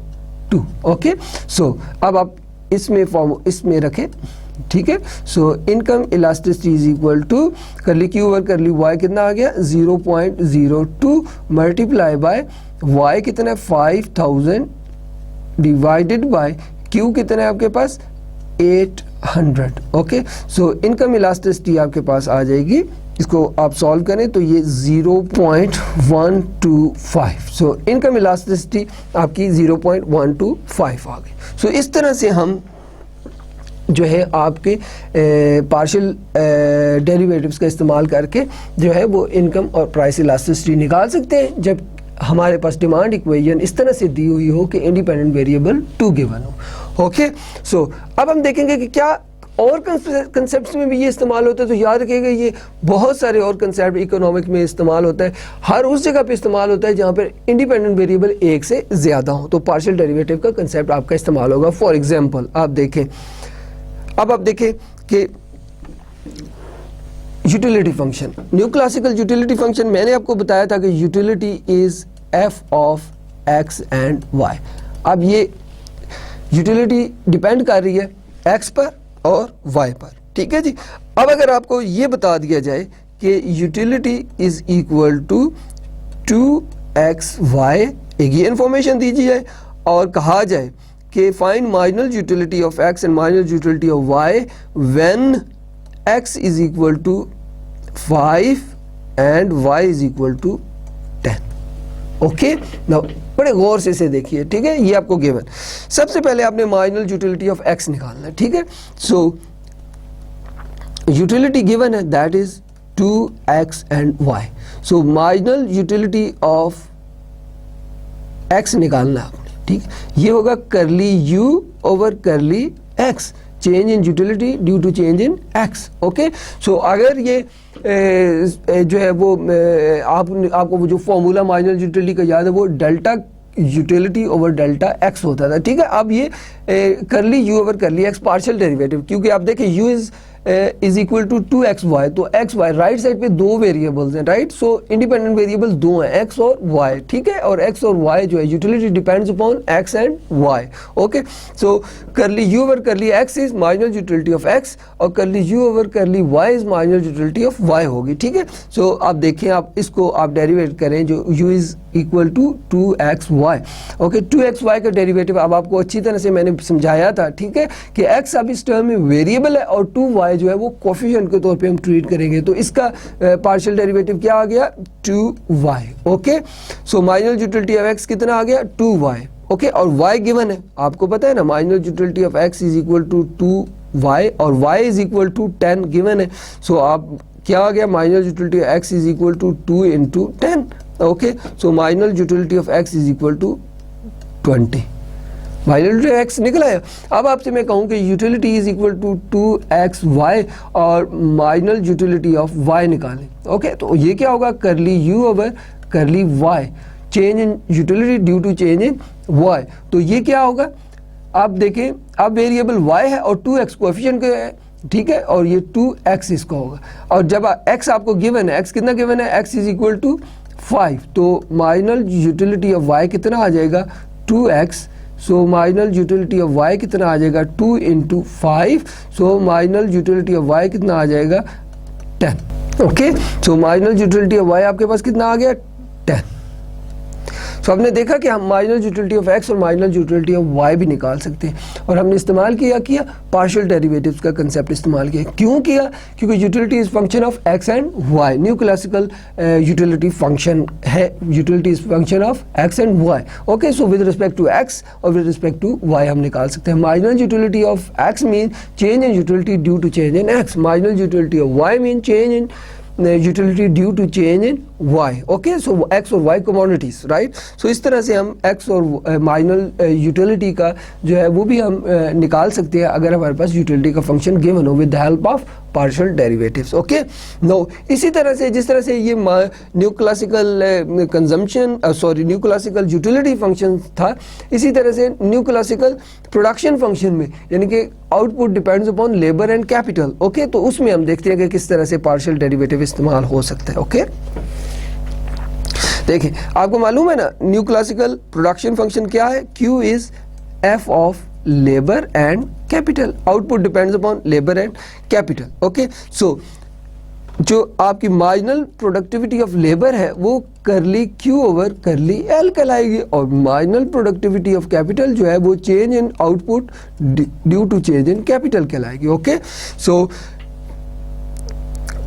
ओके, सो अब आप इसमें रखें, ठीक है। So income elasticity is equal to curly Q over curly Y कितना आ गया 0.02 मल्टीप्लाई बाय वाई कितना है 5000 डिवाइडेड बाय क्यू कितना है आपके पास 800। ओके, सो इनकम इलास्टिसिटी आपके पास आ जाएगी, इसको आप सॉल्व करें तो ये 0.125। सो इनकम इलास्टिसिटी आपकी 0.125 आ गई। सो इस तरह से हम जो है आपके पार्शियल डेरिवेटिव्स का इस्तेमाल करके जो है वो इनकम और प्राइस इलास्टिसिटी निकाल सकते हैं जब हमारे पास डिमांड इक्वेशन इस तरह से दी हुई हो कि इंडिपेंडेंट वेरिएबल 2 गिवन हो। ओके, सो अब हम देखेंगे कि क्या और कंसेप्ट में भी ये इस्तेमाल होता है। तो याद रखिएगा ये बहुत सारे और कंसेप्ट इकोनॉमिक में इस्तेमाल होता है, हर उस जगह पे इस्तेमाल होता है जहाँ पर इंडिपेंडेंट वेरिएबल एक से ज़्यादा हो, तो पार्शियल डेरिवेटिव का कंसेप्ट आपका इस्तेमाल होगा। फॉर एग्जाम्पल आप देखें, अब आप देखें कि utility function, new classical utility function, मैंने आपको बताया था कि utility is F of X and Y. अब ये यूटिलिटी डिपेंड कर रही है एक्स पर और वाई पर, ठीक है जी। अब अगर आपको ये बता दिया जाए कि utility is equal to 2xy, एक ये इंफॉर्मेशन दी जाए और कहा जाए कि find marginal utility of x and marginal utility of y when x is equal to 5 and y is equal to 10। Okay, now बड़े गौर से इसे देखिए, ठीक है। ये आपको गिवन, सबसे पहले आपने मार्जिनल यूटिलिटी ऑफ x निकालना है, ठीक है। सो यूटिलिटी गिवन है that is 2x and y। So marginal utility of x निकालना है आपने, ठीक, ये होगा curly u over curly x, change in utility due to change in x। Okay, so अगर ये जो है वो आपको वो जो फॉर्मूला मार्जिनल यूटिलिटी का याद है वो delta utility over delta x होता था, ठीक है। अब ये करली u over curly x partial derivative, क्योंकि आप देखें u is equal to 2xy, तो xy राइट साइड पे दो वेरिएबल्स हैं, राइट। सो इंडिपेंडेंट वेरिएबल्स दो हैं x और y, ठीक है, और x और y जो है utility depends upon x and y। Okay, so curly u over curly x is marginal utility of x और curly u over curly y is marginal utility of y होगी, ठीक है। सो आप देखें, आप इसको आप डेरिवेट करें जो u is equal to 2xy। Okay, 2xy का डेरिवेटिव अब आपको अच्छी तरह से मैंने समझाया था, ठीक है, कि x अब इस टर्म में वेरिएबल है और 2y जो है वो कोफिशिएंट के तौर पे हम ट्रीट करेंगे, तो इसका पार्शियल डेरिवेटिव क्या आ गया 2y। Okay, so marginal utility of x कितना आ गया 2y। ओके, और y गिवन है, आपको पता है ना, marginal utility of x is equal to 2y और y is equal to 10 given है। सो आप क्या आ गया, marginal utility of x is equal to 2 into 10। Okay, so marginal utility of x is equal to 20। Marginal x निकला है। अब आपसे मैं कहूँ कि utility is equal to 2xy और मार्जिनल यूटिलिटी ऑफ y निकालें। ओके, तो ये क्या होगा, curly u over curly y, change in utility due to change in y। तो ये क्या होगा, आप देखें, अब वेरिएबल y है और 2x कोएफिशिएंट का है, ठीक है, और ये 2x इसका होगा, और जब x आपको गिवन है, x कितना गिवन है, x इज इक्वल टू 5, तो मार्जिनल यूटिलिटी ऑफ y कितना आ जाएगा 2x so marginal utility of y कितना आ जाएगा 2 into 5, so marginal utility of y कितना आ जाएगा 10। Okay, so marginal utility of y आपके पास कितना आ गया 10। तो हमने देखा कि हम मार्जिनल यूटिलिटी ऑफ x और मार्जिनल यूटिलिटी ऑफ y भी निकाल सकते हैं, और हमने इस्तेमाल किया पार्शियल डेरिवेटिव्स का कंसेप्ट इस्तेमाल किया। क्यों किया? क्योंकि utility is function of x and y, new classical utility function है, utility is function of x and y। Okay, so with respect to x और विद रिस्पेक्ट टू y हम निकाल सकते हैं। Marginal utility of x mean change in utility due to change in x, marginal utility of y mean change in utility due to change in y। Okay, so x और y commodities, right. So इस तरह से हम x और marginal utility का जो है वो भी हम निकाल सकते हैं अगर हमारे पास यूटिलिटी का फंक्शन गिवन हो with the help of partial derivatives. Okay, no इसी तरह से जिस तरह से ये new classical consumption new classical utility function था, इसी तरह से न्यू क्लासिकल प्रोडक्शन फंक्शन में, यानी कि output depends upon labour and capital. Okay, तो उसमें हम देखते हैं कि किस तरह से पार्शियल डेरिवेटिव इस्तेमाल हो सकता है। ओके, देखिए आपको मालूम है ना न्यू क्लासिकल प्रोडक्शन फंक्शन क्या है, Q is f of labour and capital, output depends upon labour and capital. Okay, so जो आपकी मार्जिनल प्रोडक्टिविटी ऑफ लेबर है वो करली Q ओवर करली L कहलाएगी, और मार्जिनल प्रोडक्टिविटी ऑफ कैपिटल जो है वो change in output due to change in capital कहलाएगी। Okay, so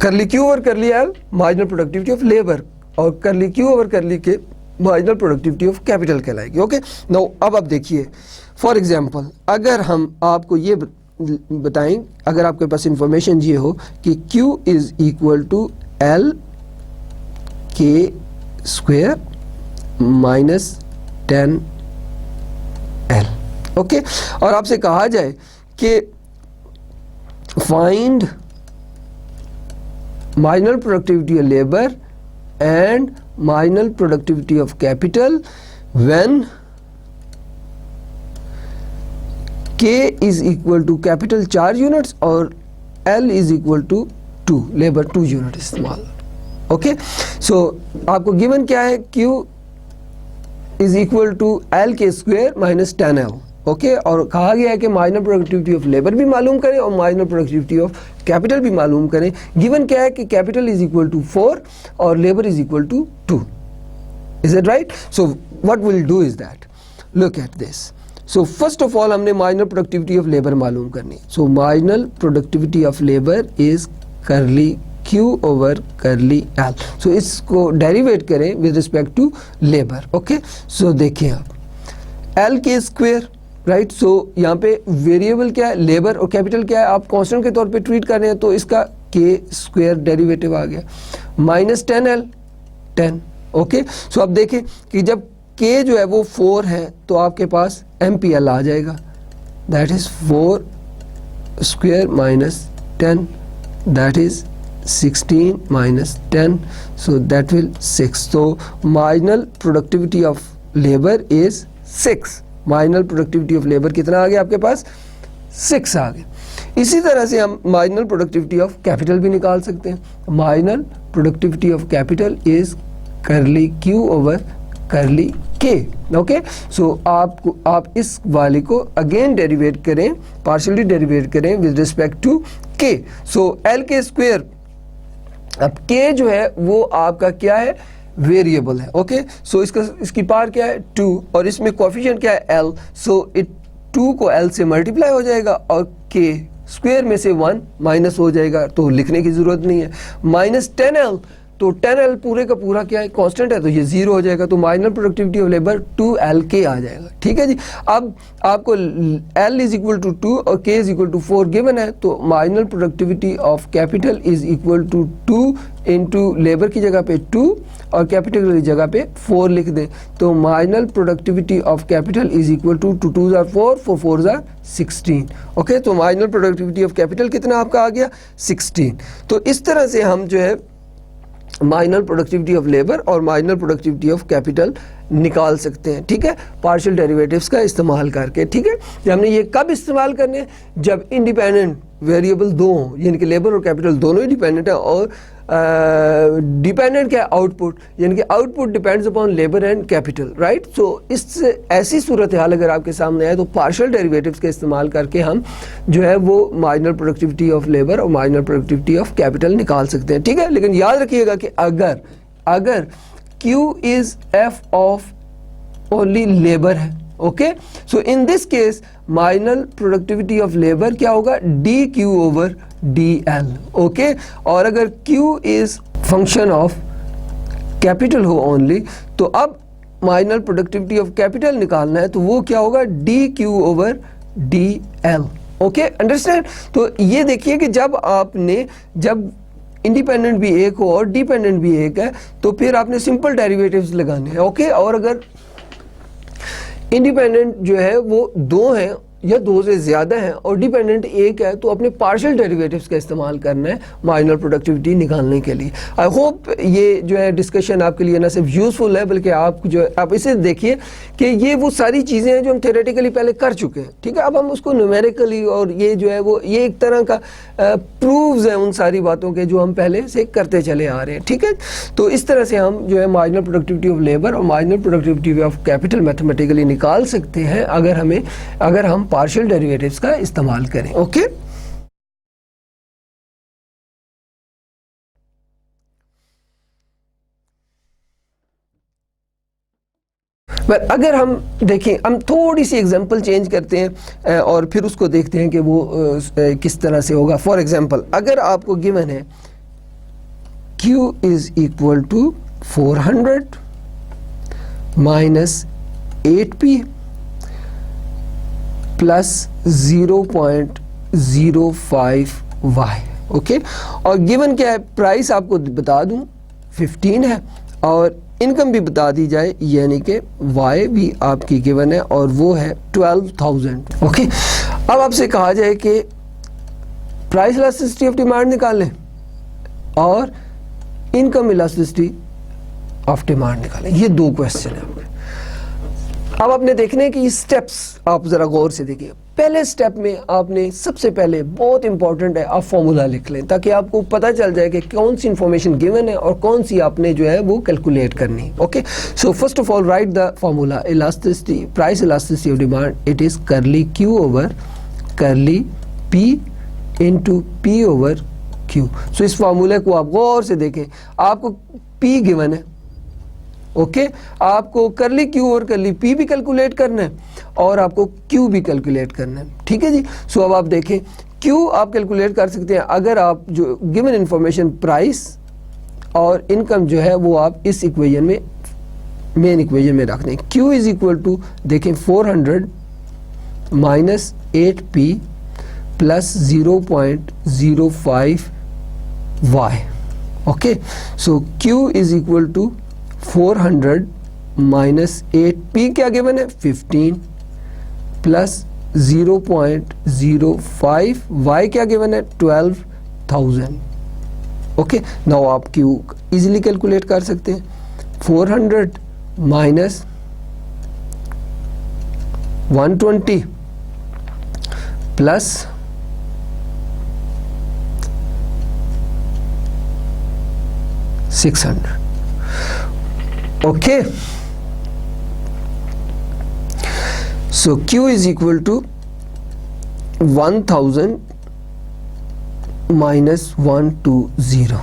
curly Q over curly L marginal productivity of labour, और curly Q over curly K marginal productivity of capital कहलाएगी। Okay, now अब आप देखिए for example अगर हम आपको ये बताएं, अगर आपके पास इंफॉर्मेशन ये हो कि Q is equal to L के स्क्वायर माइनस 10L। ओके, और आपसे कहा जाए कि find marginal productivity of labour and marginal productivity of capital when K is equal to capital 4 units और L is equal to 2 labor 2 unit इस्तेमाल। Okay, सो आपको given क्या है, Q is equal to L के स्क्वायर माइनस 10L। ओके, और कहा गया है कि मार्जिनल प्रोडक्टिविटी ऑफ लेबर भी मालूम करें और मार्जिनल प्रोडक्टिविटी ऑफ कैपिटल भी मालूम करें। गिवन क्या है कि कैपिटल इज इक्वल टू 4 और labour is equal to 2। Is it right? So what will do is that, look at this. So first of all हमने मार्जिनल प्रोडक्टिविटी ऑफ लेबर मालूम करनी। So marginal productivity of labour is curly Q over curly L। सो इसको derivate करें with respect to labour. Okay, so देखिए आप L के square, right. सो यहाँ पे वेरिएबल क्या है, लेबर, और कैपिटल क्या है, आप कांस्टेंट के तौर पे ट्रीट कर रहे हैं, तो इसका K स्क्वायर डेरिवेटिव आ गया माइनस 10L 10। ओके, सो अब देखें कि जब K जो है वो 4 है तो आपके पास MPL आ जाएगा, that is 4 square minus 10, that is 16 minus 10, so that will 6। तो marginal productivity of labour is 6। Marginal productivity of labour कितना आ गया आपके पास, 6 आ गया। इसी तरह से हम मार्जिनल प्रोडक्टिविटी ऑफ कैपिटल भी निकाल सकते हैं। Marginal productivity of capital is curly Q over curly K। Okay, so आप इस वाले को अगेन डेरिवेट करें, पार्शियली डेरिवेट करें with respect to K। So L के स्क्वायर, अब K जो है वो आपका क्या है, वेरिएबल है। ओके, सो इसकी पावर क्या है 2, और इसमें कोएफिशिएंट क्या है L। सो इट 2 को L से मल्टीप्लाई हो जाएगा और K स्क्वायर में से 1 माइनस हो जाएगा, तो लिखने की जरूरत नहीं है। माइनस 10L, तो 10L पूरे का पूरा क्या है, कांस्टेंट है, तो ये 0 हो जाएगा, तो marginal productivity of labour 2LK आ जाएगा। ठीक है जी, अब आपको L इज इक्वल टू 2 और K is equal to 4 given है, तो marginal productivity of capital is equal to 2 into labour की जगह पे 2 और कैपिटल की जगह पे 4 लिख दें, तो marginal productivity of capital is equal to 2 2 जार 4 4 4 जार 16। ओके, तो मार्जिनल प्रोडक्टिविटी ऑफ कैपिटल कितना आपका आ गया 16। तो इस तरह से हम जो है मार्जिनल प्रोडक्टिविटी ऑफ लेबर और मार्जिनल प्रोडक्टिविटी ऑफ कैपिटल निकाल सकते हैं। ठीक है, पार्शियल डेरिवेटिव्स का इस्तेमाल करके। ठीक है, हमने ये कब इस्तेमाल करने, जब इंडिपेंडेंट वेरिएबल दो हों, यानी कि लेबर और कैपिटल दोनों ही डिपेंडेंट है, और डिपेंडेंट क्या है, आउटपुट, यानी कि output depends upon labour and capital, right. So इस ऐसी सूरत हाल अगर आपके सामने आए तो पार्शियल डेरिवेटिव्स का इस्तेमाल करके हम जो है वो मार्जिनल प्रोडक्टिविटी ऑफ लेबर और मार्जिनल प्रोडक्टिविटी ऑफ कैपिटल निकाल सकते हैं, ठीक है। लेकिन याद रखिएगा कि अगर Q is F of only labour है, okay, so in this case marginal productivity of labour क्या होगा, DQ ओवर DL, ओके। और अगर Q is function of capital हो ओनली, तो अब मार्जिनल प्रोडक्टिविटी ऑफ कैपिटल निकालना है तो वो क्या होगा, DQ over DL, okay, understand. तो ये देखिए कि जब इंडिपेंडेंट भी एक हो और डिपेंडेंट भी एक है तो फिर आपने सिंपल डेरिवेटिव्स लगाने हैं, ओके। और अगर इंडिपेंडेंट जो है वो दो हैं या दो से ज़्यादा हैं और डिपेंडेंट एक है तो अपने पार्शियल डेरिवेटिव्स का इस्तेमाल करना है मार्जिनल प्रोडक्टिविटी निकालने के लिए। आई होप ये जो है डिस्कशन आपके लिए ना सिर्फ यूज़फुल है बल्कि आप इसे देखिए कि ये वो सारी चीज़ें हैं जो हम थ्योरेटिकली पहले कर चुके हैं, ठीक है। अब हम उसको न्यूमेरिकली, और ये जो है वो ये एक तरह का प्रूव्स हैं उन सारी बातों के जो हम पहले से करते चले आ रहे हैं, ठीक है। तो इस तरह से हम जो है मार्जिनल प्रोडक्टिविटी ऑफ लेबर और marginal productivity of capital mathematically निकाल सकते हैं अगर हम पार्शियल डेरिवेटिव्स का इस्तेमाल करें, ओके। अगर हम देखें, हम थोड़ी सी एग्जांपल चेंज करते हैं और फिर उसको देखते हैं कि वो किस तरह से होगा। फॉर एग्जांपल, अगर आपको गिवन है Q is equal to 400 minus 8P plus 0.05y, okay. और गिवन क्या है, प्राइस आपको बता दूं 15 है और इनकम भी बता दी जाए, यानी कि y भी आपकी गिवन है और वो है 12,000, ओके। अब आपसे कहा जाए कि प्राइस इलास्टिसिटी ऑफ डिमांड निकालें और इनकम इलास्टिसिटी ऑफ डिमांड निकालें, ये दो क्वेश्चन है आपके। अब आपने देखने की स्टेप्स आप जरा गौर से देखिए। पहले स्टेप में आपने सबसे पहले, बहुत इंपॉर्टेंट है, आप फॉर्मूला लिख लें ताकि आपको पता चल जाए कि कौन सी इंफॉर्मेशन गिवन है और कौन सी आपने जो है वो कैलकुलेट करनी है, okay. So first of all right the formula, elasticity, price elasticity of demand, it is curly Q over curly P into P over Q। सो इस फॉर्मूले को आप गौर से देखें, आपको P गिवन है, ओके, आपको करली Q और करली P भी कैलकुलेट करना है और आपको Q भी कैलकुलेट करना है, ठीक है जी। सो अब आप देखें, Q आप कैलकुलेट कर सकते हैं अगर आप जो गिवन इंफॉर्मेशन प्राइस और इनकम जो है वो आप इस इक्वेशन में, मेन इक्वेशन में रख दें। Q इज इक्वल टू देखें 400 minus 8P plus 0.05y, okay. So Q is equal to 400 minus 8P क्या गिवन है 15 प्लस 0.05y क्या गिवन है 12,000, ओके। नाउ आप Q इजीली कैलकुलेट कर सकते हैं, 400 minus 120 plus 600, okay. So Q is equal to 1000 minus 120.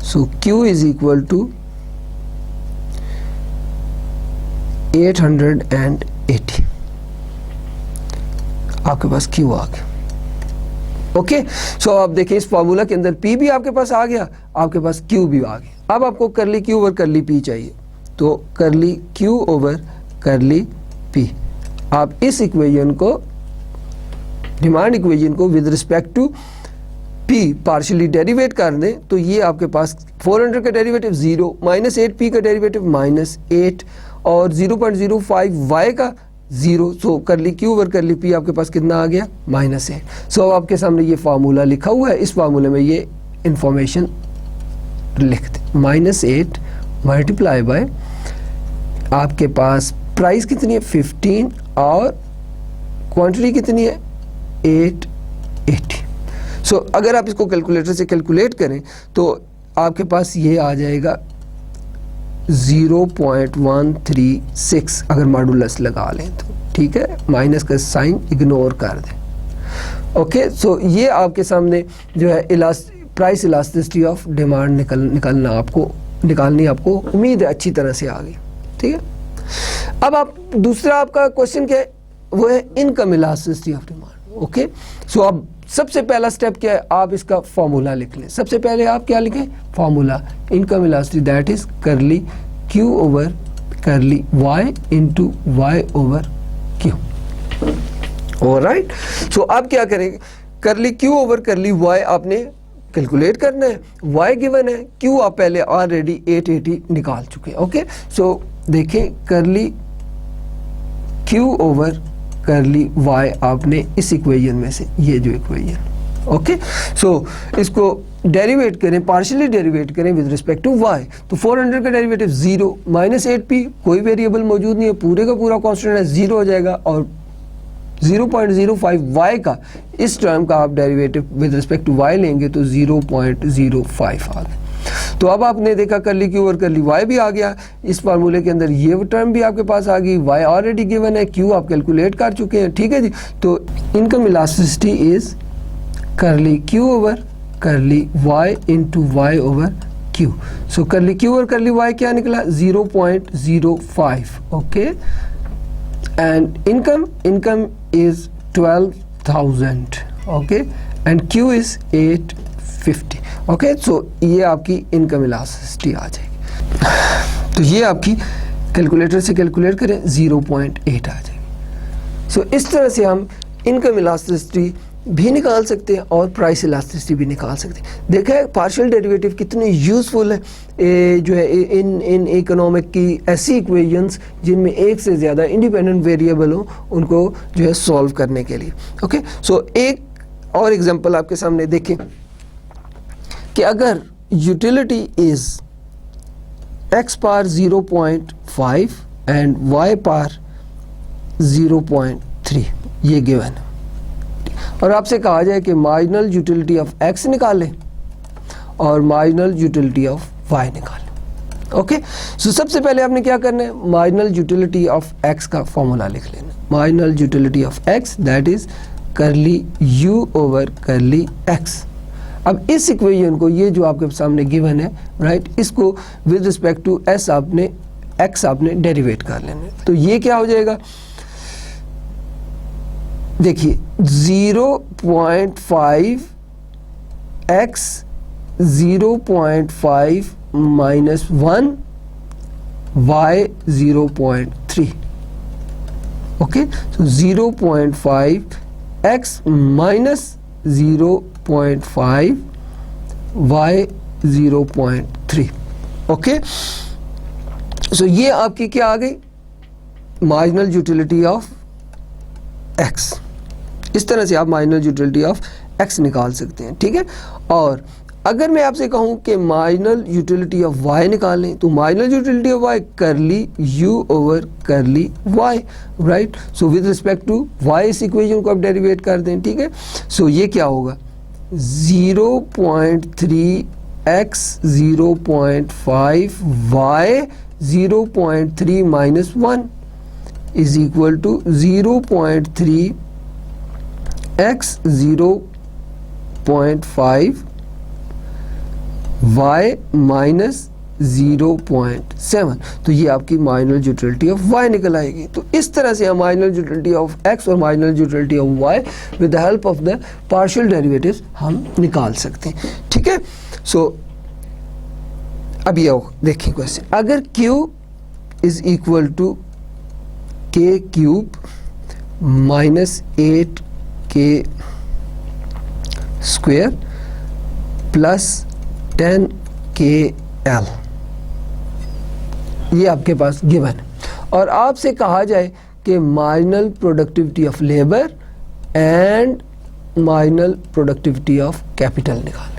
So Q is equal to 880. आपके पास Q आ गया, ओके। सो आप देखिए इस फॉर्मूला के अंदर P भी आपके पास आ गया, आपके पास Q भी आ गया। अब आपको करली Q ओवर करली P चाहिए, तो करली Q ओवर करली P, आप इस इक्वेशन को, डिमांड इक्वेशन को with respect to P partially derivate कर दें तो ये आपके पास 400 का डेरिवेटिव 0, माइनस 8P का डेरिवेटिव माइनस 8 और 0.05y का 0। सो curly Q over curly P आपके पास कितना आ गया -8। सो आपके सामने ये फार्मूला लिखा हुआ है, इस फार्मूले में ये इंफॉर्मेशन लिख दें, -8 मल्टीप्लाई बाय आपके पास प्राइस कितनी है 15 और क्वांटिटी कितनी है 880। सो अगर आप इसको कैलकुलेटर से कैलकुलेट करें तो आपके पास ये आ जाएगा 0.136 अगर मॉडुलस लगा लें तो, ठीक है, माइनस का साइन इग्नोर कर दें। ओके, सो ये आपके सामने जो है प्राइस इलास्टिसिटी ऑफ डिमांड निकालनी आपको उम्मीद है अच्छी तरह से आ गई, ठीक है। अब आप दूसरा आपका क्वेश्चन क्या है, वो है income elasticity of demand. Okay, so अब सबसे पहला स्टेप क्या है, आप इसका फॉर्मूला लिख लें। सबसे पहले आप क्या लिखें, formula income elasticity that is curly Q over curly Y into Y over Q। Alright, so अब क्या करेंगे, curly Q over curly Y आपने कैलकुलेट करना है, Y गिवन है, Q आप पहले ऑलरेडी 880 निकाल चुके हैं। ओके, सो देखें करली Q ओवर करली Y आपने इस इक्वेशन में से, ये जो इक्वेशन, ओके, सो इसको डेरिवेट करें, पार्शियली डेरिवेट करें विद रिस्पेक्ट टू y, तो 400 का डेरिवेटिव 0 माइनस 8p, कोई वेरिएबल मौजूद नहीं है, पूरे का पूरा कांस्टेंट है, 0 हो जाएगा, और 0.05 y का इस टर्म का आप derivative with respect to y लेंगे तो 0.05 आ गया। तो अब आपने देखा करली Q और करली Y भी आ गया, इस फार्मूले के अंदर ये टर्म भी आपके पास आ गई, y ऑलरेडी गिवन है, Q आप कैलकुलेट कर चुके हैं, ठीक है जी। तो income elasticity is curly Q over curly Y into Y over Q। So curly Q और करली Y क्या निकला, 0.05। Okay, and income is 12,000। Okay, and Q is 850। Okay, so ये आपकी इनकम इलास्टिसिटी आ जाएगी। तो ये आपकी कैलकुलेटर से कैलकुलेट करें 0.8 आ जाएगी। सो इस तरह से हम इनकम इलास्टिसिटी भी निकाल सकते हैं और प्राइस इलास्टिसिटी भी निकाल सकते हैं। देखा है पार्शियल डेरिवेटिव कितने यूज़फुल है जो है इन इकोनॉमिक की ऐसी इक्वेशंस जिनमें एक से ज़्यादा इंडिपेंडेंट वेरिएबल हो, उनको जो है सॉल्व करने के लिए। ओके, सो एक और एग्जांपल आपके सामने देखें कि अगर utility is x power 0.5 and y power 0.3, ये गिवन है, और आपसे कहा जाए कि मार्जिनल यूटिलिटी ऑफ x निकालें और मार्जिनल यूटिलिटी ऑफ y निकालें। ओके, सो सबसे पहले आपने क्या करना है, मार्जिनल यूटिलिटी ऑफ x का फॉर्मूला लिख लेना। Marginal utility of x that is करली u ओवर करली x। अब इस इक्वेशन को, ये जो आपके सामने गिवन है, राइट, इसको विद रिस्पेक्ट टू x आपने डेरिवेट कर लेना। तो ये क्या हो जाएगा, देखिए 0.5 x 0.5 माइनस 1 y 0.3। ओके, सो 0.5 x minus 0.5 y 0.3। Okay, so ये आपकी क्या आ गई, मार्जिनल यूटिलिटी ऑफ x। इस तरह से आप मार्जिनल यूटिलिटी ऑफ x निकाल सकते हैं, ठीक है। और अगर मैं आपसे कहूं कि मार्जिनल यूटिलिटी ऑफ y निकालें, तो marginal utility of y curly u over curly y, right. So with respect to y इस इक्वेशन को आप डेरिवेट कर दें, ठीक है। सो ये क्या होगा, 0.3 x 0.5 y 0.3 minus 1 is equal to 0.3 x 0.5 y minus 0.7। तो ये आपकी मार्जिनल यूटिलिटी ऑफ y निकल आएगी। तो इस तरह से हम मार्जिनल यूटिलिटी ऑफ x और marginal utility of y with the help of the partial derivatives हम निकाल सकते हैं, ठीक है। सो अब ये देखें क्वेश्चन, अगर q is equal to k cube minus 8k square plus 10kl, ये आपके पास गिवन है, और आपसे कहा जाए कि marginal productivity of labour and marginal productivity of capital निकालें।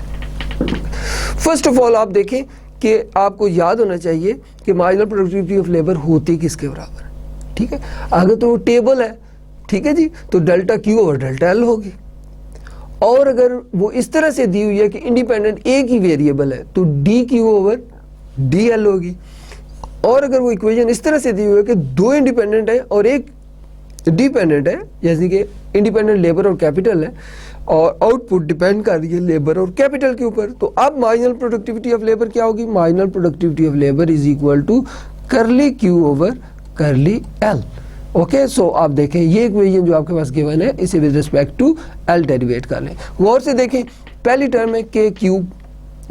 फर्स्ट ऑफ ऑल आप देखें कि आपको याद होना चाहिए कि मार्जिनल प्रोडक्टिविटी ऑफ लेबर होती किसके बराबर है, ठीक है। अगर तो टेबल है, ठीक है जी, तो delta Q over delta L होगी, और अगर वो इस तरह से दी हुई है कि इंडिपेंडेंट एक ही वेरिएबल है तो D Q over D L होगी। और अगर वो इक्वेशन इस तरह से दी हुई है कि दो इंडिपेंडेंट है और एक डिपेंडेंट है, जैसे कि इंडिपेंडेंट लेबर और कैपिटल है और आउटपुट डिपेंड कर रही है लेबर और कैपिटल के ऊपर, तो अब मार्जिनल प्रोडक्टिविटी ऑफ लेबर क्या होगी? Marginal productivity of labour is equal to curly Q over curly L. Okay, so आप देखें ये इक्वेशन जो आपके पास गिवन है इसे with respect to L derivate कर लें। गौर से देखें, पहली टर्म है के क्यूब,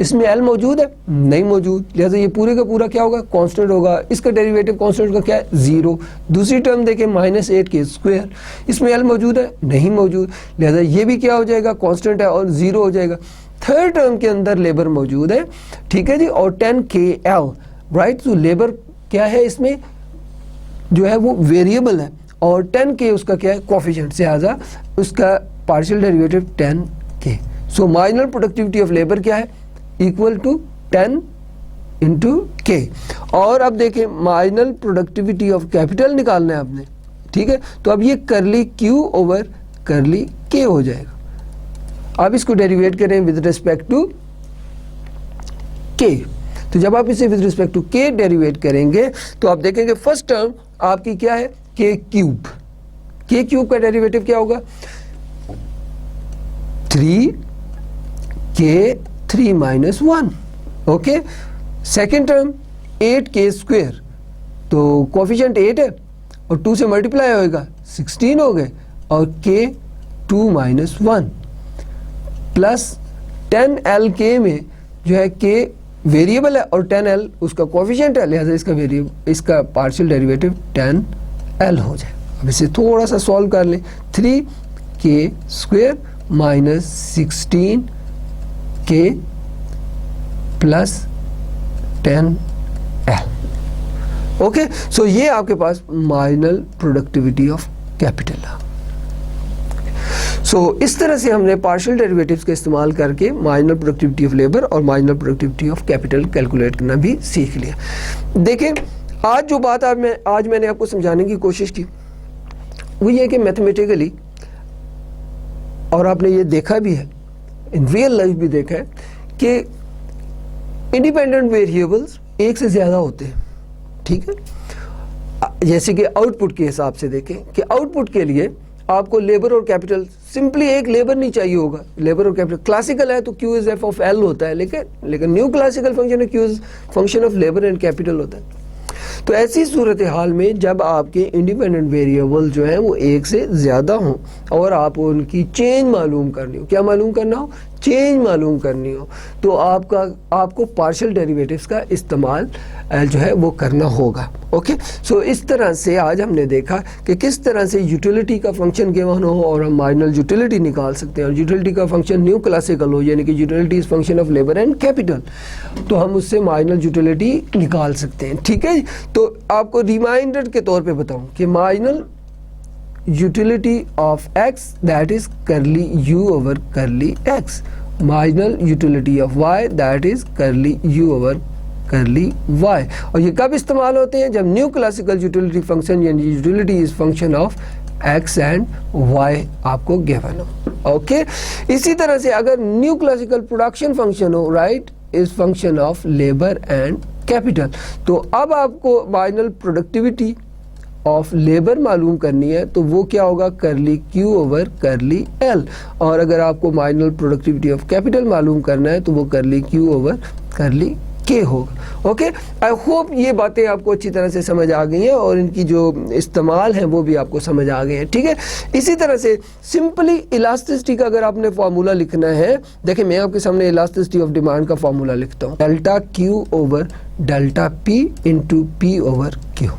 इसमें एल मौजूद है? नहीं मौजूद, लिहाजा ये पूरे का पूरा क्या होगा? कांस्टेंट होगा। इसका डेरिवेटिव कांस्टेंट का क्या है? 0। दूसरी टर्म देखें -8 के स्क्वायर, इसमें एल मौजूद है? नहीं मौजूद, लिहाजा ये भी क्या हो जाएगा? कांस्टेंट है और 0 हो जाएगा। थर्ड टर्म के अंदर लेबर मौजूद है, ठीक है जी, और 10 के एल, राइट। तो लेबर क्या है इसमें जो है वो वेरिएबल है और 10 के उसका क्या है? कोफिशिएंट, लिहाजा उसका पार्शियल डेरिवेटिव 10 के। सो मार्जिनल प्रोडक्टिविटी ऑफ लेबर क्या है? इक्वल टू 10 इंटू के। और अब देखें मार्जिनल प्रोडक्टिविटी ऑफ कैपिटल निकालना है आपने, ठीक है, तो अब ये करली क्यू ओवर करली के हो जाएगा। अब इसको डेरिवेट करें विद रिस्पेक्ट टू के, तो जब आप इसे विद रिस्पेक्ट टू के डेरिवेट करेंगे तो आप देखेंगे फर्स्ट टर्म आपकी क्या है? के क्यूब। के क्यूब का डेरिवेटिव क्या होगा? 3 के 3 माइनस 1। ओके, सेकेंड टर्म 8 के स्क्वायर, तो कोफिशिएंट 8 है और 2 से मल्टीप्लाई होएगा 16 हो गए, और के 2 माइनस 1 प्लस 10 एल के में जो है के वेरिएबल है और 10 एल उसका कोफिशिएंट है, लिहाजा इसका पार्शियल डेरिवेटिव 10 एल हो जाए। अब इसे थोड़ा सा सॉल्व कर लें, 3 के स्क्वायर माइनस 16 के प्लस 10 एल। ओके, सो ये आपके पास मार्जिनल प्रोडक्टिविटी ऑफ कैपिटल है। सो इस तरह से हमने पार्शियल डेरिवेटिव्स का इस्तेमाल करके मार्जिनल प्रोडक्टिविटी ऑफ लेबर और marginal productivity of capital calculate करना भी सीख लिया। देखें, आज जो बात आज मैंने आपको समझाने की कोशिश की वो ये कि मैथमेटिकली, और आपने ये देखा भी है, इन रियल लाइफ भी देखा है कि इंडिपेंडेंट वेरिएबल्स एक से ज़्यादा होते हैं, ठीक है। जैसे कि आउटपुट के हिसाब से देखें कि आउटपुट के लिए आपको लेबर और कैपिटल, सिंपली एक लेबर नहीं चाहिए होगा, लेबर और कैपिटल। क्लासिकल है तो Q is F of L होता है, लेकिन न्यू क्लासिकल फंक्शन है Q is function of labour and capital होता है। तो ऐसी सूरत हाल में जब आपके इंडिपेंडेंट वेरिएबल जो हैं वो एक से ज़्यादा हों और आप उनकी चेंज मालूम करनी हो, क्या मालूम करना हो? चेंज मालूम करनी हो, तो आपको पार्शियल डेरिवेटिव्स का इस्तेमाल जो है वो करना होगा। ओके, सो इस तरह से आज हमने देखा कि किस तरह से यूटिलिटी का फंक्शन गिवन हो और हम मार्जिनल यूटिलिटी निकाल सकते हैं, और यूटिलिटी का फंक्शन न्यू क्लासिकल हो, यानी कि utility is function of labour and capital, तो हम उससे मार्जिनल यूटिलिटी निकाल सकते हैं। ठीक है, तो आपको रिमाइंडर के तौर पे बताऊं कि marginal utility of x, that is curly u over curly x, marginal utility of y, that is curly u over curly y। और ये कब इस्तेमाल होते हैं? जब न्यू क्लासिकल यूटिलिटी फंक्शन यानी utility is function of x and y आपको given हो। ओके, इसी तरह से अगर न्यू क्लासिकल प्रोडक्शन फंक्शन हो, right, is function of labour and capital, तो अब आपको मार्जिनल प्रोडक्टिविटी ऑफ लेबर मालूम करनी है तो वो क्या होगा? करली क्यू ओवर करली एल। और अगर आपको मार्जिनल प्रोडक्टिविटी ऑफ कैपिटल मालूम करना है तो वो करली क्यू ओवर करली के होगा। ओके, आई होप ये बातें आपको अच्छी तरह से समझ आ गई हैं और इनकी जो इस्तेमाल है वो भी आपको समझ आ गए हैं। ठीक है, इसी तरह से सिंपली इलास्टिसिटी का अगर आपने फार्मूला लिखना है, देखिए मैं आपके सामने इलास्टिसिटी ऑफ डिमांड का फार्मूला लिखता हूँ, delta Q over delta P into P over Q.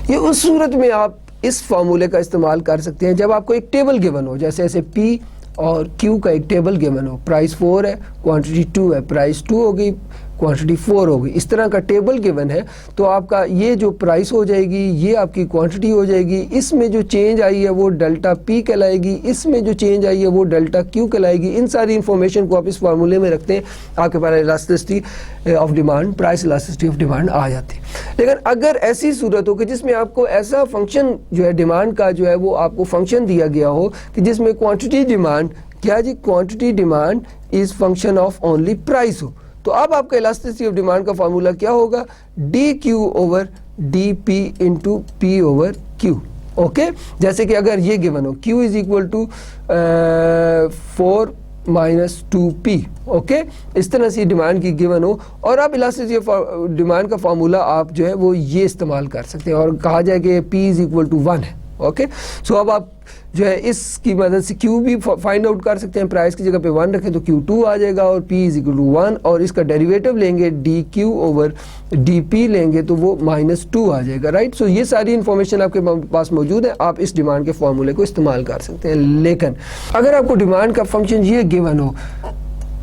ये उस सूरत में आप इस फार्मूले का इस्तेमाल कर सकते हैं जब आपको एक टेबल गिवन हो, जैसे ऐसे P और Q का एक टेबल गिवन हो, प्राइस 4 है, क्वांटिटी 2 है, प्राइस 2 हो गई, क्वांटिटी 4 हो गई, इस तरह का टेबल गिवन है, तो आपका ये जो प्राइस हो जाएगी ये आपकी क्वांटिटी हो जाएगी, इसमें जो चेंज आई है वो डेल्टा P कहलाएगी, इसमें जो चेंज आई है वो डेल्टा Q कहलाएगी। इन सारी इन्फॉर्मेशन को आप इस फार्मूले में रखते हैं, आपके पास elasticity of demand, price elasticity of demand आ जाती है। लेकिन अगर ऐसी सूरत हो कि जिसमें आपको ऐसा फंक्शन जो है डिमांड का जो है वो आपको फंक्शन दिया गया हो कि जिसमें क्वांटिटी डिमांड क्या जी, quantity demand is function of only price हो, तो अब आपका इलास्टिसिटी ऑफ डिमांड का फार्मूला क्या होगा, D Q over D P into P over Q. Okay, जैसे कि अगर ये गिवन हो Q is equal to 4 minus 2P, okay, इस तरह से डिमांड की गिवन हो, और आप इलास्टिसिटी ऑफ डिमांड का फार्मूला आप जो है वो ये इस्तेमाल कर सकते हैं, और कहा जाए कि P इज इक्वल टू 1 है। ओके, सो अब आप जो है इसकी मदद से Q भी फाइंड आउट कर सकते हैं, प्राइस की जगह पे 1 रखें तो Q2 आ जाएगा, और P इज इक्वल टू 1, और इसका डेरिवेटिव लेंगे DQ ओवर DP लेंगे तो वो -2 आ जाएगा, राइट। सो ये सारी इन्फॉर्मेशन आपके पास मौजूद है, आप इस डिमांड के फॉर्मूले को इस्तेमाल कर सकते हैं। लेकिन अगर आपको डिमांड का फंक्शन ये गिवन हो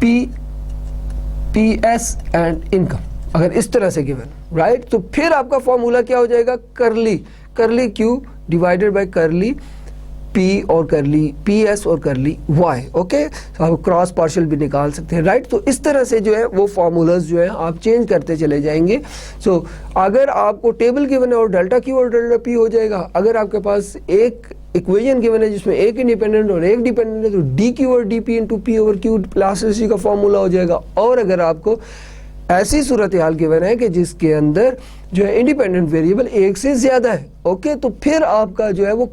PS एंड इनकम, अगर इस तरह से गिवन, राइट, तो फिर आपका फॉर्मूला क्या हो जाएगा, करली Q डिवाइडेड बाय करली P और करली PS और करली Y। ओके, तो आप क्रॉस पार्शियल भी निकाल सकते हैं, राइट। तो इस तरह से जो है वो फार्मूलाज जो है आप चेंज करते चले जाएंगे। सो अगर आपको टेबल गिवन है और डेल्टा Q और डेल्टा P हो जाएगा, अगर आपके पास एक इक्वेशन गिवन है जिसमें एक इंडिपेंडेंट और एक डिपेंडेंट है तो DQ और DP into P over Q elasticity का फॉर्मूला हो जाएगा। और अगर आपको ऐसी सूरत हाल गिवन है कि जिसके अंदर जो है इंडिपेंडेंट वेरिएबल एक से ज्यादा है, ओके, तो फिर आपका जो है वो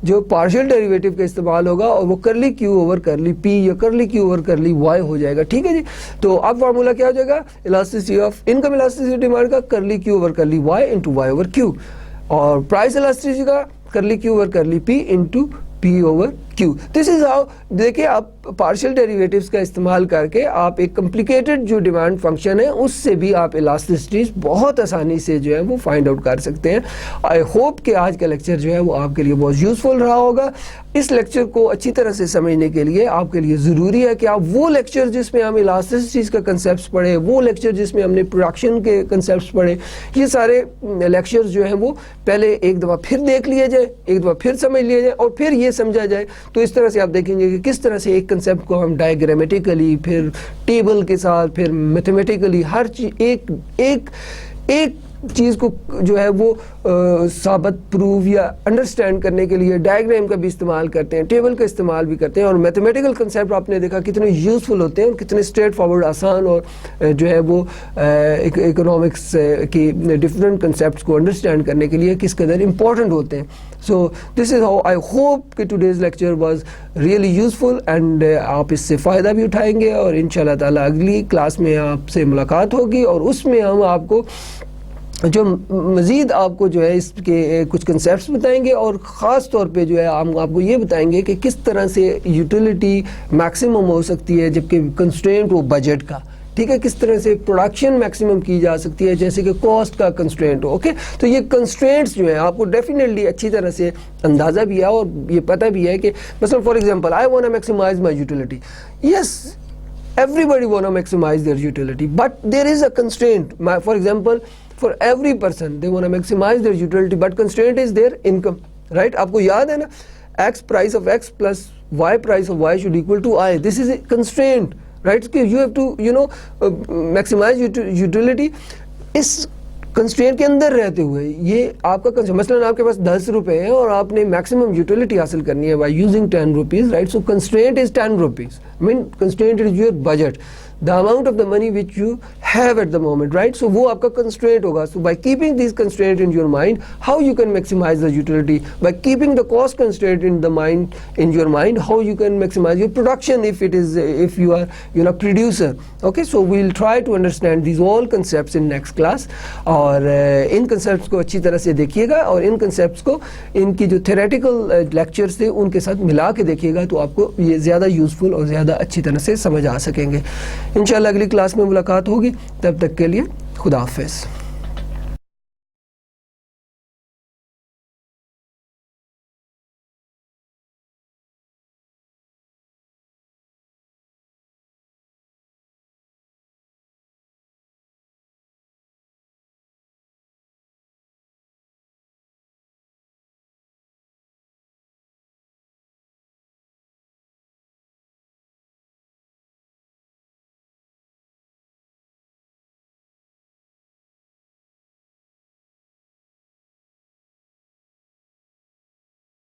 जो पार्शियल डेरिवेटिव का इस्तेमाल होगा और वो करली Q ओवर करली P या करली Q ओवर करली Y हो जाएगा। ठीक है जी, तो अब फार्मूला क्या हो जाएगा, elasticity of income elasticity demand का करली Q over curly Y into Y over Q, और प्राइस इलास्टिसिटी का करली Q over curly P into P over Q। This is how, देखिए आप पार्शियल डेरिवेटिव्स का इस्तेमाल करके आप एक कॉम्प्लिकेटेड जो डिमांड फंक्शन है उससे भी आप इलास्टिसिटीज बहुत आसानी से जो है वो फाइंड आउट कर सकते हैं। आई होप कि आज का लेक्चर जो है वो आपके लिए बहुत यूजफुल रहा होगा। इस लेक्चर को अच्छी तरह से समझने के लिए आपके लिए ज़रूरी है कि आप वो लेक्चर जिसमें हम इलास्टिसिटीज का कंसेप्ट पढ़े, वो लेक्चर जिसमें हमने प्रोडक्शन के कंसेप्ट पढ़े, ये सारे लेक्चर्स जो हैं वो पहले एक दफ़ा फिर देख लिए जाए, एक दफ़ा फिर समझ लिया जाए और फिर ये समझा जाए। तो इस तरह से आप देखेंगे कि किस तरह से एक कंसेप्ट को हम डायग्रामेटिकली, फिर टेबल के साथ, फिर मैथमेटिकली हर चीज एक चीज़ को जो है वो साबित, प्रूव या अंडरस्टैंड करने के लिए डायग्राम का भी इस्तेमाल करते हैं, टेबल का इस्तेमाल भी करते हैं, और मैथमेटिकल कंसेप्ट आपने देखा कितने यूज़फुल होते हैं और कितने स्ट्रेट फॉरवर्ड, आसान, और जो है वो इकोनॉमिक्स की डिफरेंट कंसेप्ट को अंडरस्टैंड करने के लिए किस कदर इम्पॉर्टेंट होते हैं। So this is how I hope कि today's lecture was really useful and आप इससे फ़ायदा भी उठाएंगे, और इंशाल्लाह ताला अगली क्लास में आपसे मुलाकात होगी और उसमें हम आपको जो मज़ीद आपको जो है इसके कुछ कंसेप्ट्स बताएंगे, और ख़ास तौर पे जो है हम आपको ये बताएंगे कि किस तरह से यूटिलिटी मैक्सिमम हो सकती है जबकि कंस्ट्रेंट हो बजट का। ठीक है, किस तरह से प्रोडक्शन मैक्सिमम की जा सकती है जैसे कि कॉस्ट का कंस्ट्रेंट हो। ओके, तो ये कंस्ट्रेंट्स जो है आपको डेफिनेटली अच्छी तरह से अंदाज़ा भी है और ये पता भी है कि मतलब for example I want to maximise my utility, yes everybody want to maximize their utility, but there is a constraint. For example, for every person they want to maximize their utility, but constraint is their income, right? आपको याद है ना, x price of x plus y price of y should equal to I. This is a constraint, right? You have to maximize utility इस constraint के अंदर रहते हुए। ये आपका कंस्ट्रेंट, मसलन आपके पास 10 रुपए है और आपने मैक्सिमम यूटिलिटी हासिल करनी है by using 10 rupees, right? So constraint is 10 rupees, mean constraint is your budget, the amount of the money which you have at the moment, right? So वो आपका कंस्ट्रेंट होगा। So by keeping this constraint in your mind, how you can maximize the utility? By keeping the cost constraint in the mind, in your mind, how you can maximize your production if you are producer. Okay, so we'll try to understand these all concepts in next class, और इन concepts को अच्छी तरह से देखिएगा और इन concepts को इनकी जो theoretical lectures थे उनके साथ मिला के देखिएगा तो आपको ये ज़्यादा यूज़फुल और ज़्यादा अच्छी तरह से समझ आ सकेंगे। इंशाल्लाह अगली क्लास में मुलाकात होगी, तब तक के लिए खुदा हाफिज़।